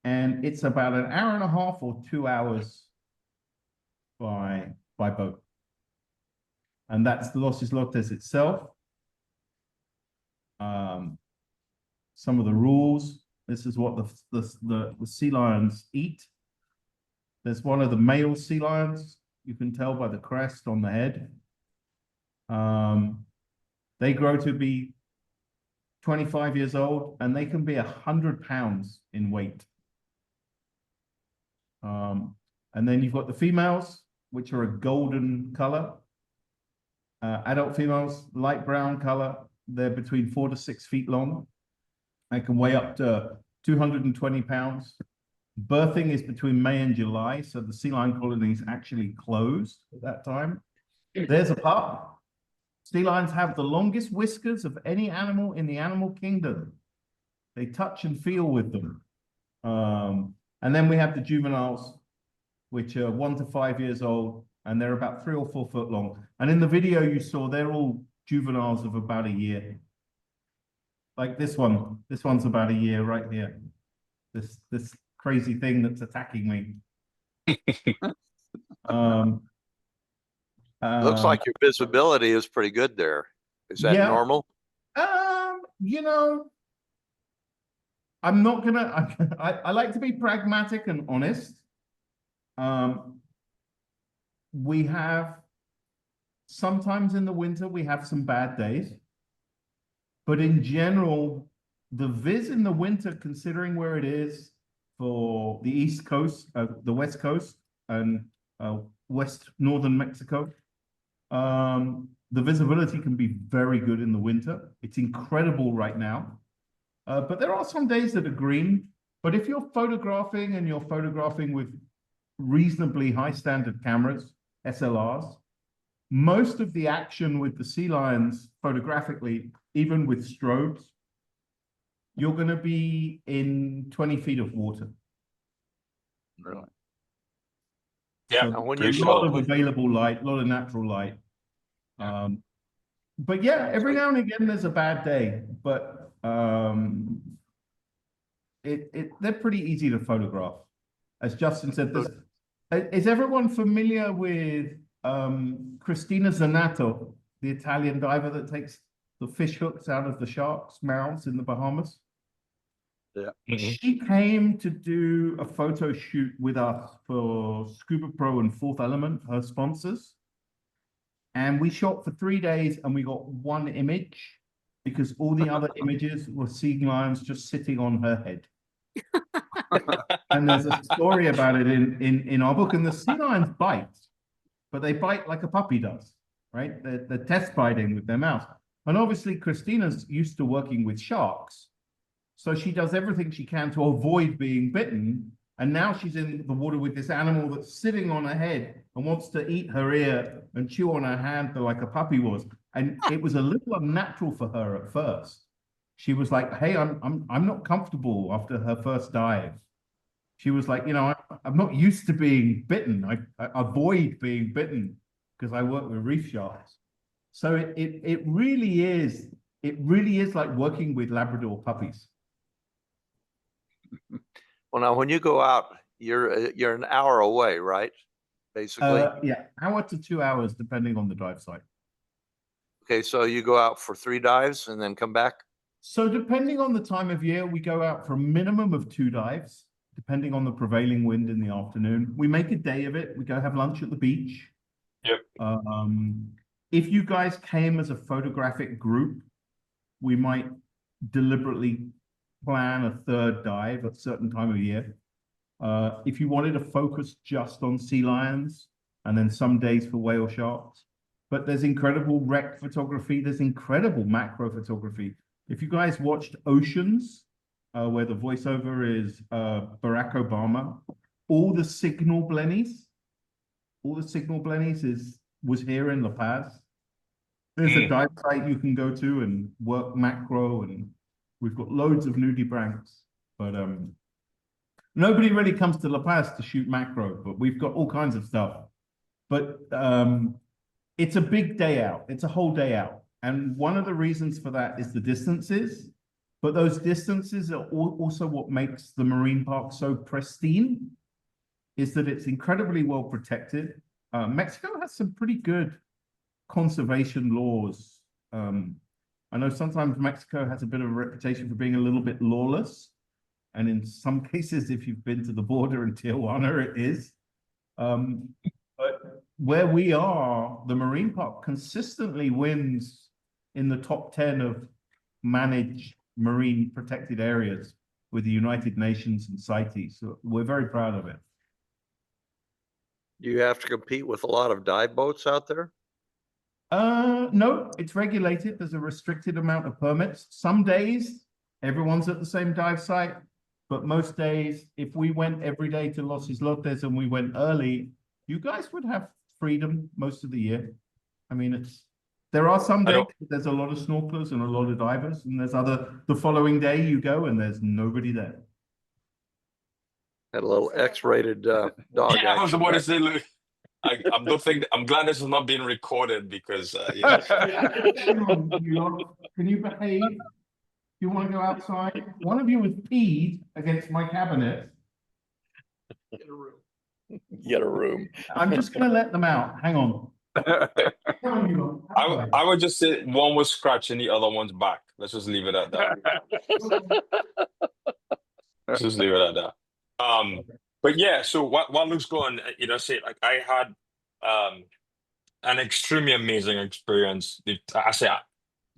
And it's about an hour and a half or 2 hours by boat. And that's the Los Islotes itself. Some of the rules. This is what the sea lions eat. There's one of the male sea lions. You can tell by the crest on the head. They grow to be 25 years old, and they can be 100 pounds in weight. And then you've got the females, which are a golden color. Adult females, light brown color. They're between 4 to 6 feet long. They can weigh up to 220 pounds. Birthing is between May and July, so the sea lion colony is actually closed at that time. There's a pup. Sea lions have the longest whiskers of any animal in the animal kingdom. They touch and feel with them. And then we have the juveniles, which are 1 to 5 years old, and they're about 3 or 4 foot long. And in the video you saw, they're all juveniles of about a year. Like this one's about a year right here. This crazy thing that's attacking me. Looks like your visibility is pretty good there. Is that yeah. normal? You know, I'm not gonna, I like to be pragmatic and honest. We have, sometimes in the winter, we have some bad days. But in general, the viz in the winter, considering where it is for the East Coast, the West Coast, and northern Mexico, the visibility can be very good in the winter. It's incredible right now. But there are some days that are green. But if you're photographing and you're photographing with reasonably high standard cameras, SLRs, most of the action with the sea lions photographically, even with strobes, you're going to be in 20 feet of water. Really? Yeah, So when there's you a lot of go- available light, a lot of natural light. But yeah, every now and again there's a bad day, but they're pretty easy to photograph. As Justin said, is everyone familiar with Cristina Zanato, the Italian diver that takes the fish hooks out of the sharks' mouths in the Bahamas? Yeah. She came to do a photo shoot with us for Scuba Pro and Fourth Element, her sponsors. And we shot for 3 days and we got 1 image because all the other images were sea lions just sitting on her head. And there's a story about it in our book. And the sea lions bite, but they bite like a puppy does, right? They're test biting with their mouth. And obviously Christina's used to working with sharks. So she does everything she can to avoid being bitten. And now she's in the water with this animal that's sitting on her head and wants to eat her ear and chew on her hand like a puppy was. And it was a little unnatural for her at first. She was like, hey, I'm not comfortable after her first dive. She was like, you know, I'm not used to being bitten. I avoid being bitten because I work with reef sharks. So it really is like working with Labrador puppies. Well, now when you go out, you're an hour away, right? Basically. Yeah, hour to 2 hours, depending on the dive site. Okay, so you go out for 3 dives and then come back? So depending on the time of year, we go out for a minimum of 2 dives, depending on the prevailing wind in the afternoon. We make a day of it. We go have lunch at the beach. Yep. If you guys came as a photographic group, we might deliberately plan a 3rd dive at a certain time of year. If you wanted to focus just on sea lions and then some days for whale sharks, but there's incredible rec photography. There's incredible macro photography. If you guys watched Oceans, where the voiceover is Barack Obama, all the signal blennies was here in La Paz. There's a dive site you can go to and work macro, and we've got loads of nudibranchs, but nobody really comes to La Paz to shoot macro, but we've got all kinds of stuff. But it's a big day out. It's a whole day out. And one of the reasons for that is the distances, but those distances are also what makes the marine park so pristine, is that it's incredibly well protected. Mexico has some pretty good conservation laws. I know sometimes Mexico has a bit of a reputation for being a little bit lawless. And in some cases, if you've been to the border in Tijuana, it is. But where we are, the marine park consistently wins in the top 10 of managed marine protected areas with the United Nations and CITES. So we're very proud of it. Do you have to compete with a lot of dive boats out there? No, it's regulated. There's a restricted amount of permits. Some days, everyone's at the same dive site. But most days, if we went every day to Los Islotes and we went early, you guys would have freedom most of the year. I mean, there are some days there's a lot of snorkelers and a lot of divers, and there's the following day you go and there's nobody there. Had a little X-rated dog Yeah, I was action about to back. say, Luke, I'm glad this is not being recorded because Can you behave? You want to go outside? One of you has peed against my cabinet. Get a room. I'm just going to let them out. Hang on. I would just say one was scratching the other one's back. Let's just leave it at that. Let's just leave it at that. But yeah, so while Luke's going, say like I had an extremely amazing experience. I say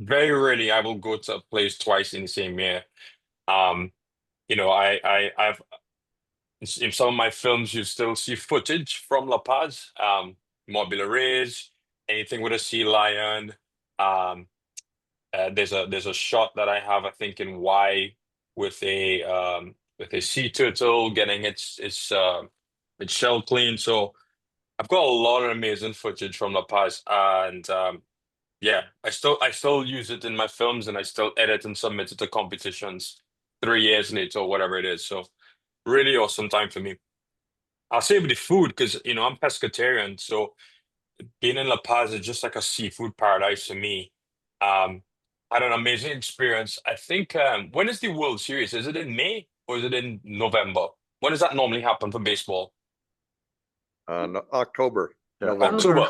very rarely I will go to a place twice in the same year. I've in some of my films you still see footage from La Paz, Mobile Rays, anything with a sea lion. There's a shot that I have, I think, in Y with a sea turtle getting its shell clean. So I've got a lot of amazing footage from La Paz, and yeah, I still use it in my films, and I still edit and submit it to competitions 3 years later or whatever it is. So really awesome time for me. I'll say with the food because I'm pescatarian, so being in La Paz is just like a seafood paradise for me. Had an amazing experience. I think when is the World Series? Is it in May or is it in November? When does that normally happen for baseball? No, October, Yeah. November. October.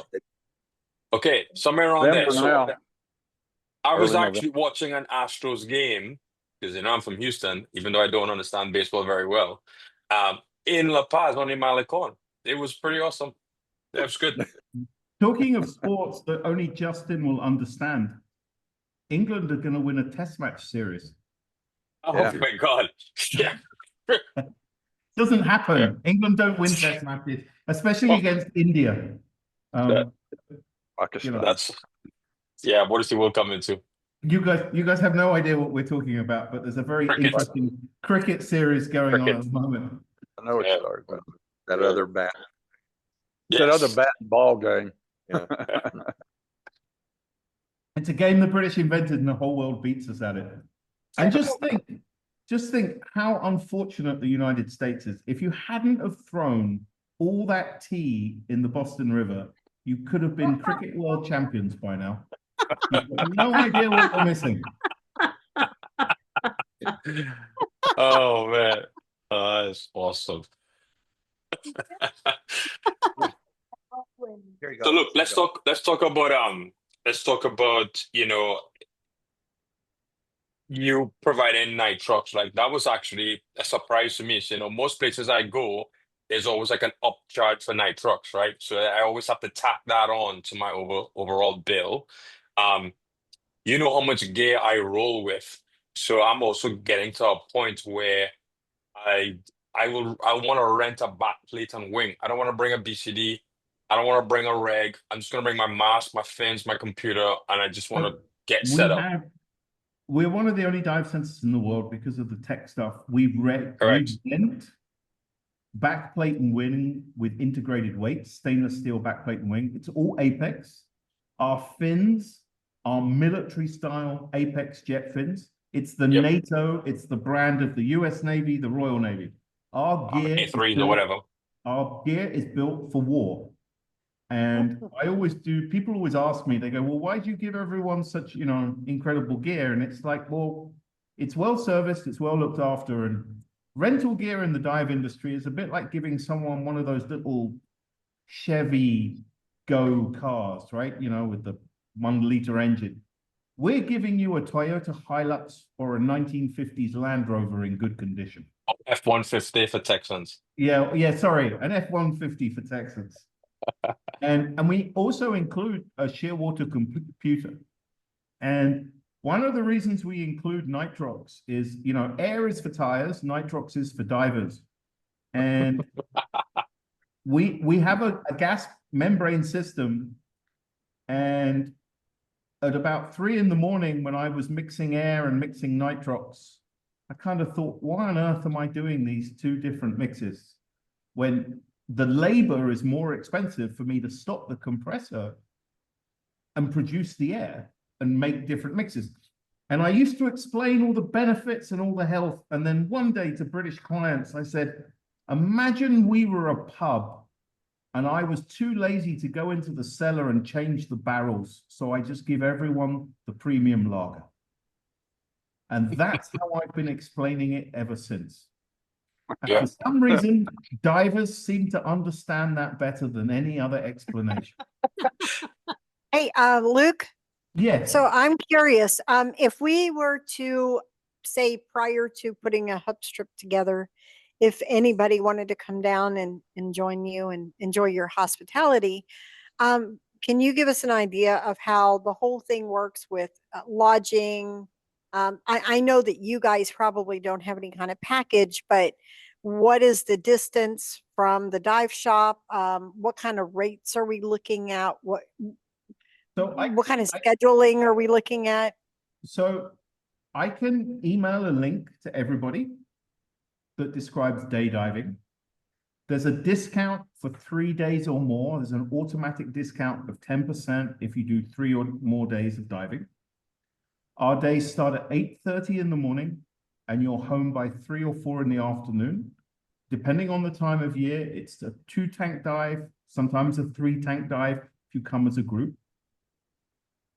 Okay, somewhere around there. Denver So now. I was Early actually watching an Astros game because I'm from Houston, even though I don't understand baseball very well. In La Paz on the Malecon. It was pretty awesome. That was good. Talking of sports that only Justin will understand, England are going to win a test match series. Oh Yeah. my God. Yeah. Doesn't happen. England don't win test matches, especially against India. Pakistan. That's what is the world coming to? You guys have no idea what we're talking about, but there's a very interesting cricket series going on at the moment. I know what you're talking about. That other bat. That other bat and ball game. Yeah. It's a game the British invented and the whole world beats us at it. And just think how unfortunate the United States is. If you hadn't have thrown all that tea in the Boston River, you could have been cricket world champions by now. You've got no idea what we're missing. Oh man. That's awesome. So look, let's talk about you providing night trucks. Like that was actually a surprise to me. So, most places I go, there's always like an upcharge for night trucks, right? So I always have to tack that on to my overall bill. You know how much gear I roll with. So I'm also getting to a point where I want to rent a backplate and wing. I don't want to bring a BCD. I don't want to bring a reg. I'm just going to bring my mask, my fins, my computer, and I just want to get set up. We're one of the only dive centers in the world because of the tech stuff. We rent backplate and wing with integrated weights, stainless steel backplate and wing. It's all Apex. Our fins are military style Apex jet fins. It's the NATO, it's the brand of the US Navy, the Royal Navy. Our gear A3s or whatever. Our gear is built for war. And people always ask me, they go, well, why do you give everyone such, incredible gear? And it's like, well, it's well serviced, it's well looked after. And rental gear in the dive industry is a bit like giving someone one of those little Chevy Go cars, right? You know, with the 1 liter engine. We're giving you a Toyota Hilux or a 1950s Land Rover in good condition. F-150 for Texans. Yeah, sorry, an F-150 for Texans. And we also include a shearwater computer. And one of the reasons we include nitrox is, you know, air is for tires, nitrox is for divers. And we have a gas membrane system, and at about 3 in the morning when I was mixing air and mixing nitrox, I kind of thought, why on earth am I doing these 2 different mixes when the labor is more expensive for me to stop the compressor and produce the air and make different mixes? And I used to explain all the benefits and all the health. And then one day to British clients, I said, imagine we were a pub and I was too lazy to go into the cellar and change the barrels. So I just give everyone the premium lager. And that's how I've been explaining it ever since. And Yeah. for some reason, divers seem to understand that better than any other explanation. Hey, Luke, Yes. so I'm curious, if we were to say prior to putting a HUPS trip together, if anybody wanted to come down and join you and enjoy your hospitality, can you give us an idea of how the whole thing works with lodging? I know that you guys probably don't have any kind of package, but what is the distance from the dive shop? What kind of rates are we looking at? What kind of scheduling are we looking at? So I can email a link to everybody that describes day diving. There's a discount for 3 days or more. There's an automatic discount of 10% if you do 3 or more days of diving. Our days start at 8:30 in the morning and you're home by 3 or 4 in the afternoon. Depending on the time of year, it's a 2-tank dive, sometimes a 3-tank dive if you come as a group.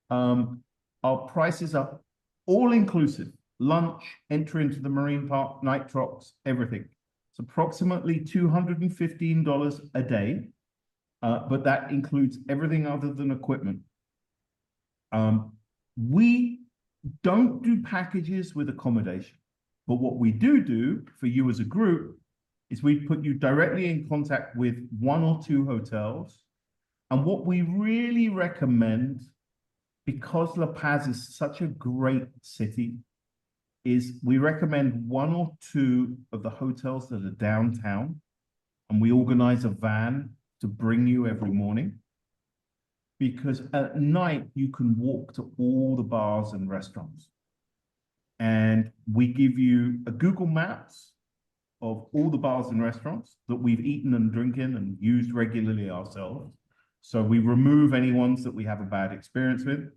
Our prices are all inclusive: lunch, entry into the marine park, nitrox, everything. It's approximately $215 a day, but that includes everything other than equipment. We don't do packages with accommodation, but what we do for you as a group is we put you directly in contact with 1 or 2 hotels. And what we really recommend, because La Paz is such a great city, is we recommend 1 or 2 of the hotels that are downtown, and we organize a van to bring you every morning. Because at night you can walk to all the bars and restaurants. And we give you a Google Maps of all the bars and restaurants that we've eaten and drinking and used regularly ourselves. So we remove any ones that we have a bad experience with.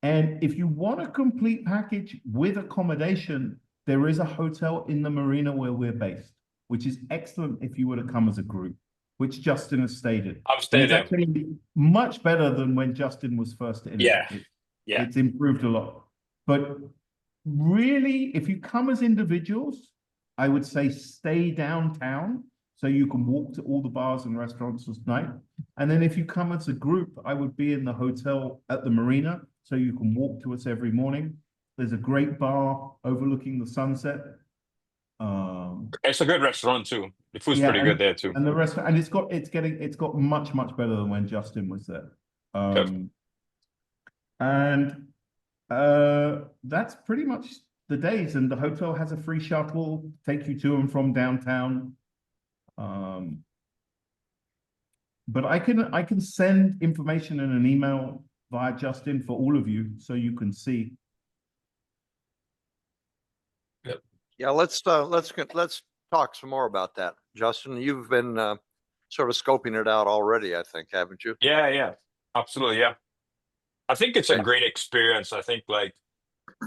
And if you want a complete package with accommodation, there is a hotel in the marina where we're based, which is excellent if you were to come as a group, which Justin has stated. I've stayed It's there. actually much better than when Justin was first in. Yeah. It's improved a lot. But really, if you come as individuals, I would say stay downtown so you can walk to all the bars and restaurants at night. And then if you come as a group, I would be in the hotel at the marina so you can walk to us every morning. There's a great bar overlooking the sunset. It's a good restaurant too. The food's Yeah, pretty good there too. And the restaurant, and it's got much better than when Justin was there. And that's pretty much the days. And the hotel has a free shuttle, take you to and from downtown. But I can send information in an email via Justin for all of you so you can see. Yeah, let's talk some more about that. Justin, you've been sort of scoping it out already, I think, haven't you? Yeah, absolutely. Yeah. I think it's a great experience. I think, like,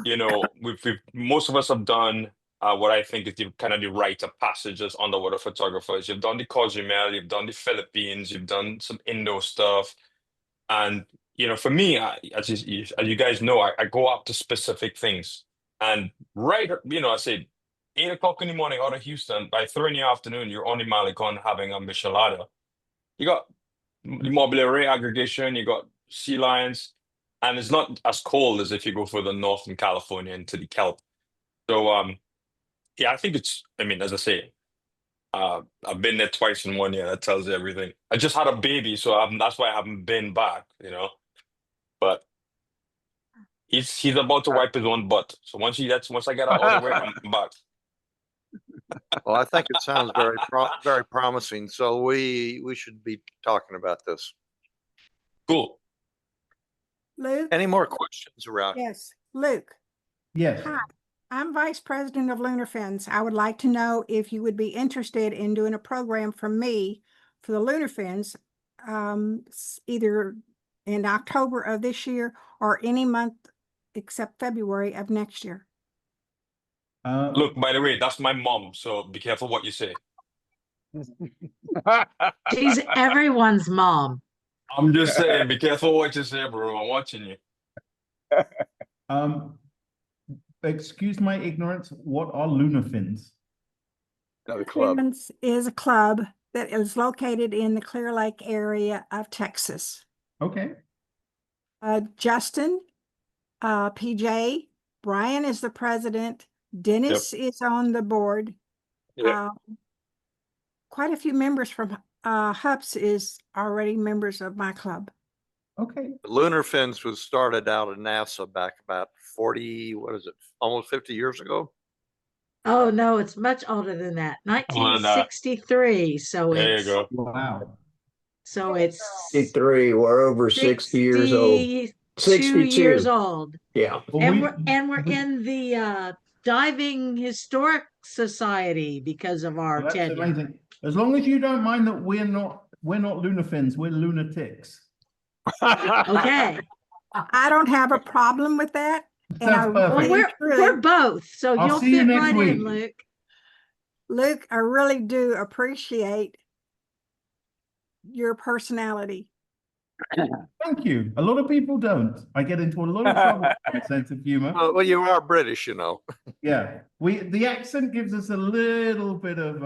you know, we've most of us have done what I think is the kind of the rite of passage as underwater photographers. You've done the Cozumel, you've done the Philippines, you've done some Indo stuff. And, you know, for me, as you guys know, I go up to specific things. And you know, I say 8 o'clock in the morning out of Houston, by 3 in the afternoon, you're on the Malecon having a michelada. You got mobile array aggregation, you got sea lions, and it's not as cold as if you go further north in California into the kelp. So yeah, I think it's, I mean, as I say, I've been there twice in 1 year. That tells you everything. I just had a baby, so that's why I haven't been back, you know. But he's about to wipe his own butt. So once I get out of the way, I'm back. Well, I think it sounds very promising. So we should be talking about this. Cool. Luke? Any more questions around? Yes, Luke. Yes. Hi, I'm Vice President of Lunar Fins. I would like to know if you would be interested in doing a program from me for the Lunar Fins, either in October of this year or any month except February of next year. Look, by the way, that's my mom, so be careful what you say. She's everyone's mom. I'm just saying, be careful what you say, bro. I'm watching you. Excuse my ignorance. What are lunar fins? Another club. Fins is a club that is located in the Clear Lake area of Texas. Okay. Justin, PJ, Brian is the president. Dennis is on the board. Yep. Quite a few members from HUPS is already members of my club. Okay. Lunar Fins was started out at NASA back about 40, what is it, almost 50 years ago? Oh, no, it's much older than that. Older than that. 1963. So There you it's go. Wow. so it's 63. We're over 60 years old. 62 years old. Yeah. Well, And we're in the diving historic society because of our that's tenure. amazing. As long as you don't mind that we're not lunar fins, we're lunatics. Okay. I don't have a problem with that. And I Sounds perfect. really, We're both, so I'll you'll see you fit next right week. in, Luke. Luke, I really do appreciate your personality. Thank you. A lot of people don't. I get into a lot of trouble with my sense of humor. Well, you are British, you know. Yeah, the accent gives us a little bit of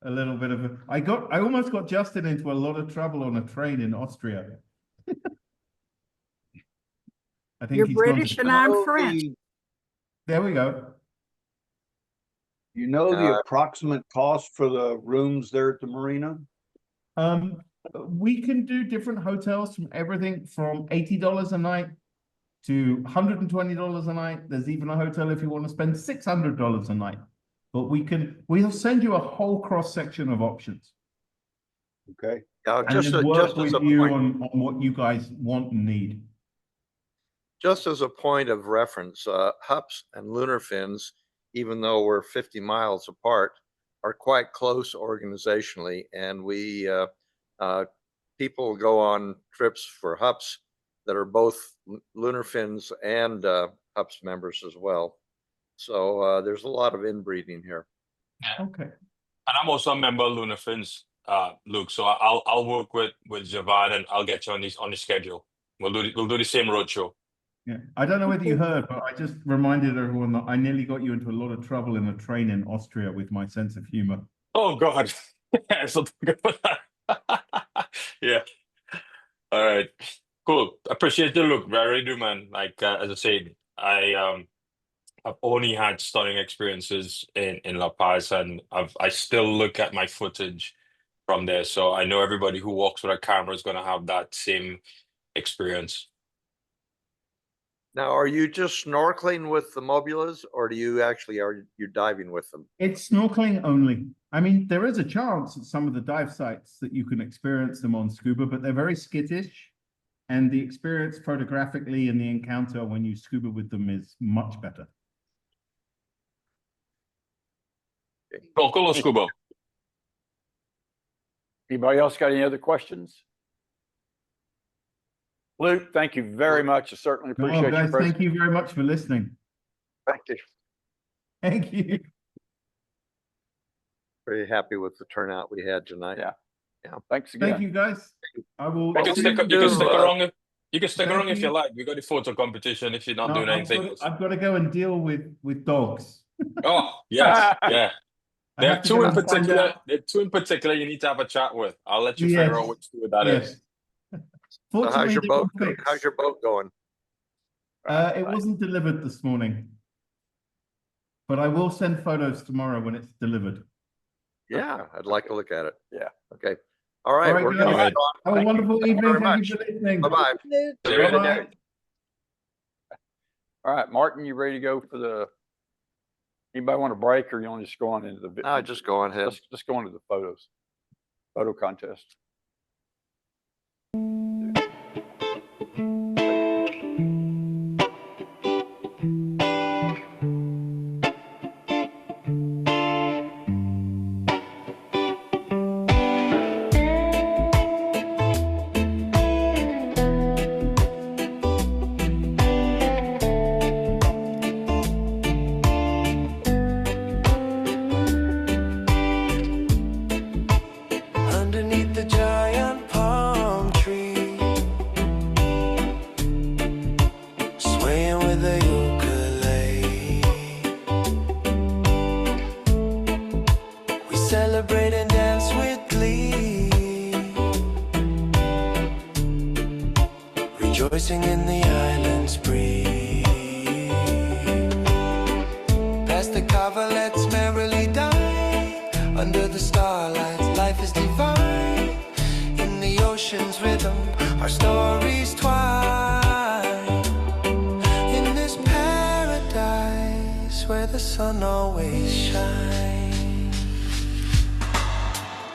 I almost got Justin into a lot of trouble on a train in Austria. I think You're he's gone to- British and I'm French. There we go. You know the approximate cost for the rooms there at the marina? We can do different hotels from everything from $80 a night to $120 a night. There's even a hotel if you want to spend $600 a night. But we'll send you a whole cross section of options. Okay. And Just then work as with a you point, on what you guys want and need. just as a point of reference, HUPS and Lunar Fins, even though we're 50 miles apart, are quite close organizationally, and we people go on trips for HUPS that are both Lunar Fins and HUPS members as well. So there's a lot of inbreeding here. Yeah. Okay. And I'm also a member of Lunar Fins, Luke. So I'll work with Javad and I'll get you on the schedule. We'll do the same roadshow. Yeah, I don't know whether you heard, but I just reminded everyone that I nearly got you into a lot of trouble in a train in Austria with my sense of humor. Oh God. Yeah, so talk about that. Yeah. All right. Cool. Appreciate the look. I really do, man. Like as I said, I've only had stunning experiences in La Paz, and I still look at my footage from there. So I know everybody who walks with a camera is gonna have that same experience. Now, are you just snorkeling with the mobulas, or are you diving with them? It's snorkeling only. I mean, there is a chance at some of the dive sites that you can experience them on scuba, but they're very skittish. And the experience photographically and the encounter when you scuba with them is much better. Snorkel or scuba? Anybody else got any other questions? Luke, thank you very much. I certainly No, appreciate guys, your thank you very much for listening. Thank you. Thank you. Very happy with the turnout we had tonight. Yeah. Thanks again. Thank you, guys. I will. You can stick around. You can stick around if you like. We got the photo competition if you're not doing anything else. I've got to go and deal with dogs. Oh, yes. Yeah. I There have are to two go in and find particular. out. There are two in particular you need to have a chat with. I'll let you Yes. figure out which two that is. Yes. So Fortunately, they were fixed. how's your boat going? It wasn't delivered this morning, but I will send photos tomorrow when it's delivered. Yeah, I'd like to look at it. Yeah. Okay. All right. All right, We're guys. gonna. Have a Thank you. wonderful Thank you evening. very Thank much. you for listening. Bye-bye. Bye-bye. All right, Martin, you ready to go for the, anybody want a break or you want to just go on into the? No, just go on ahead. Let's go into the photos, photo contest. Underneath the giant palm tree, swaying with a ukulele, we celebrate and dance with glee, rejoicing in the island's breeze. Past the cover, let's merrily die under the starlight. Life is divine in the ocean's rhythm. Our stories twine in this paradise where the sun always shines.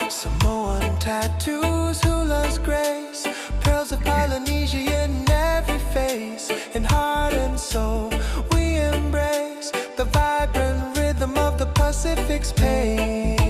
Samoan tattoos, hula's grace, pearls of Polynesia in every face. In heart and soul, we embrace the vibrant rhythm of the Pacific's pace.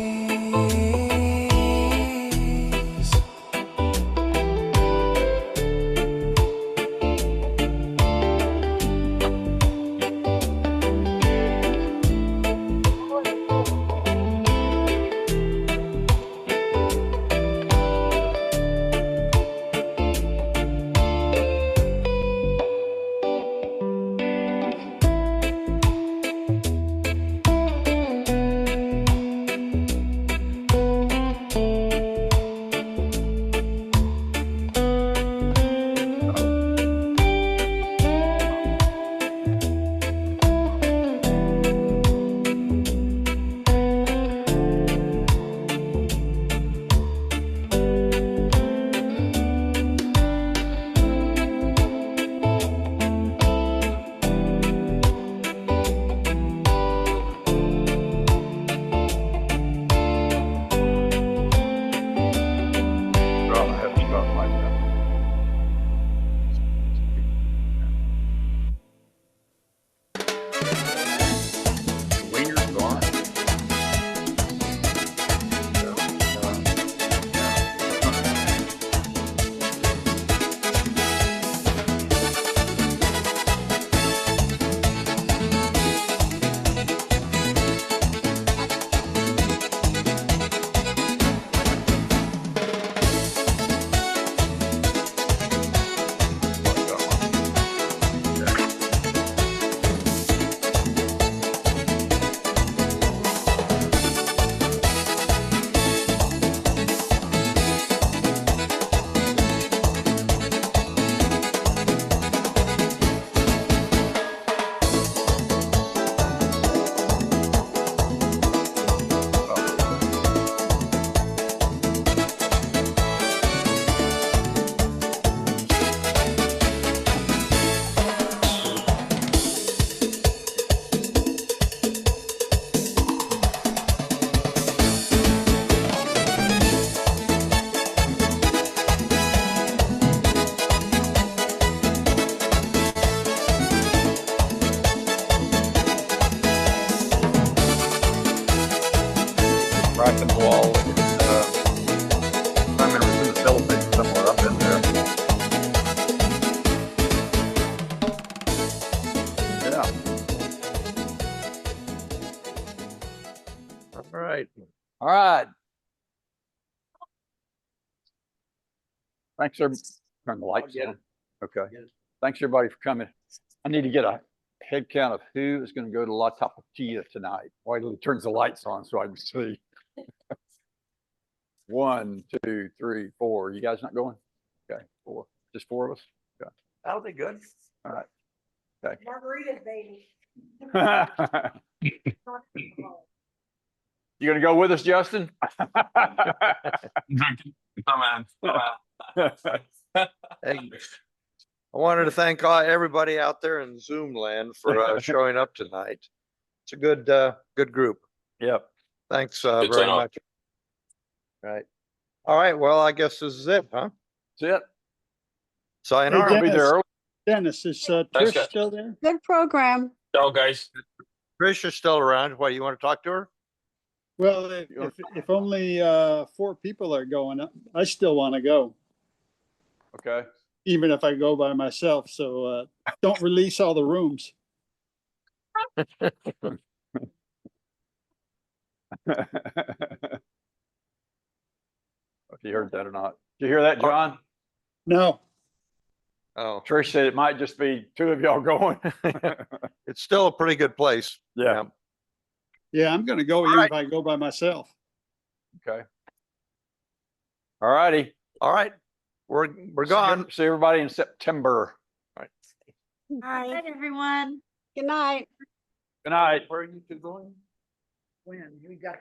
Cracking the wall. I remember it was in the Philippines somewhere up in there. Yeah. All right. All right. Thanks, everybody. Turn the lights on. Okay. Thanks, everybody, for coming. I need to get a head count of who is going to go to La Tapatia tonight. While he turns the lights on so I can see. 1, 2, 3, 4. You guys not going? Okay, 4. Just 4 of us. Okay. That'll be good. All right. Okay. Margarita, baby. You gonna go with us, Justin? Come on. Hey, I wanted to thank everybody out there in Zoom land for showing up tonight. It's a good group. Yep. Thanks Good very turnout. much. Right. All right. Well, I guess this is it, huh? That's it. Sayonara. I'll be there early. Dennis, is Thanks, Trish guys. still there? Good program. Ciao, guys. Trish is still around. What, you want to talk to her? Well, if only 4 people are going up, I still want to go, Okay. even if I go by myself. So don't release all the rooms. If you heard that or not. Did you hear that, John? No. Oh, Trish said it might just be 2 of y'all going. it's still a pretty good place. Yeah. Yeah, I'm going to go even if I go by myself. Okay. All righty. All right. We're gone. See everybody in September. Hi. Night, everyone. Good night. Good night. Where are you two going? When we got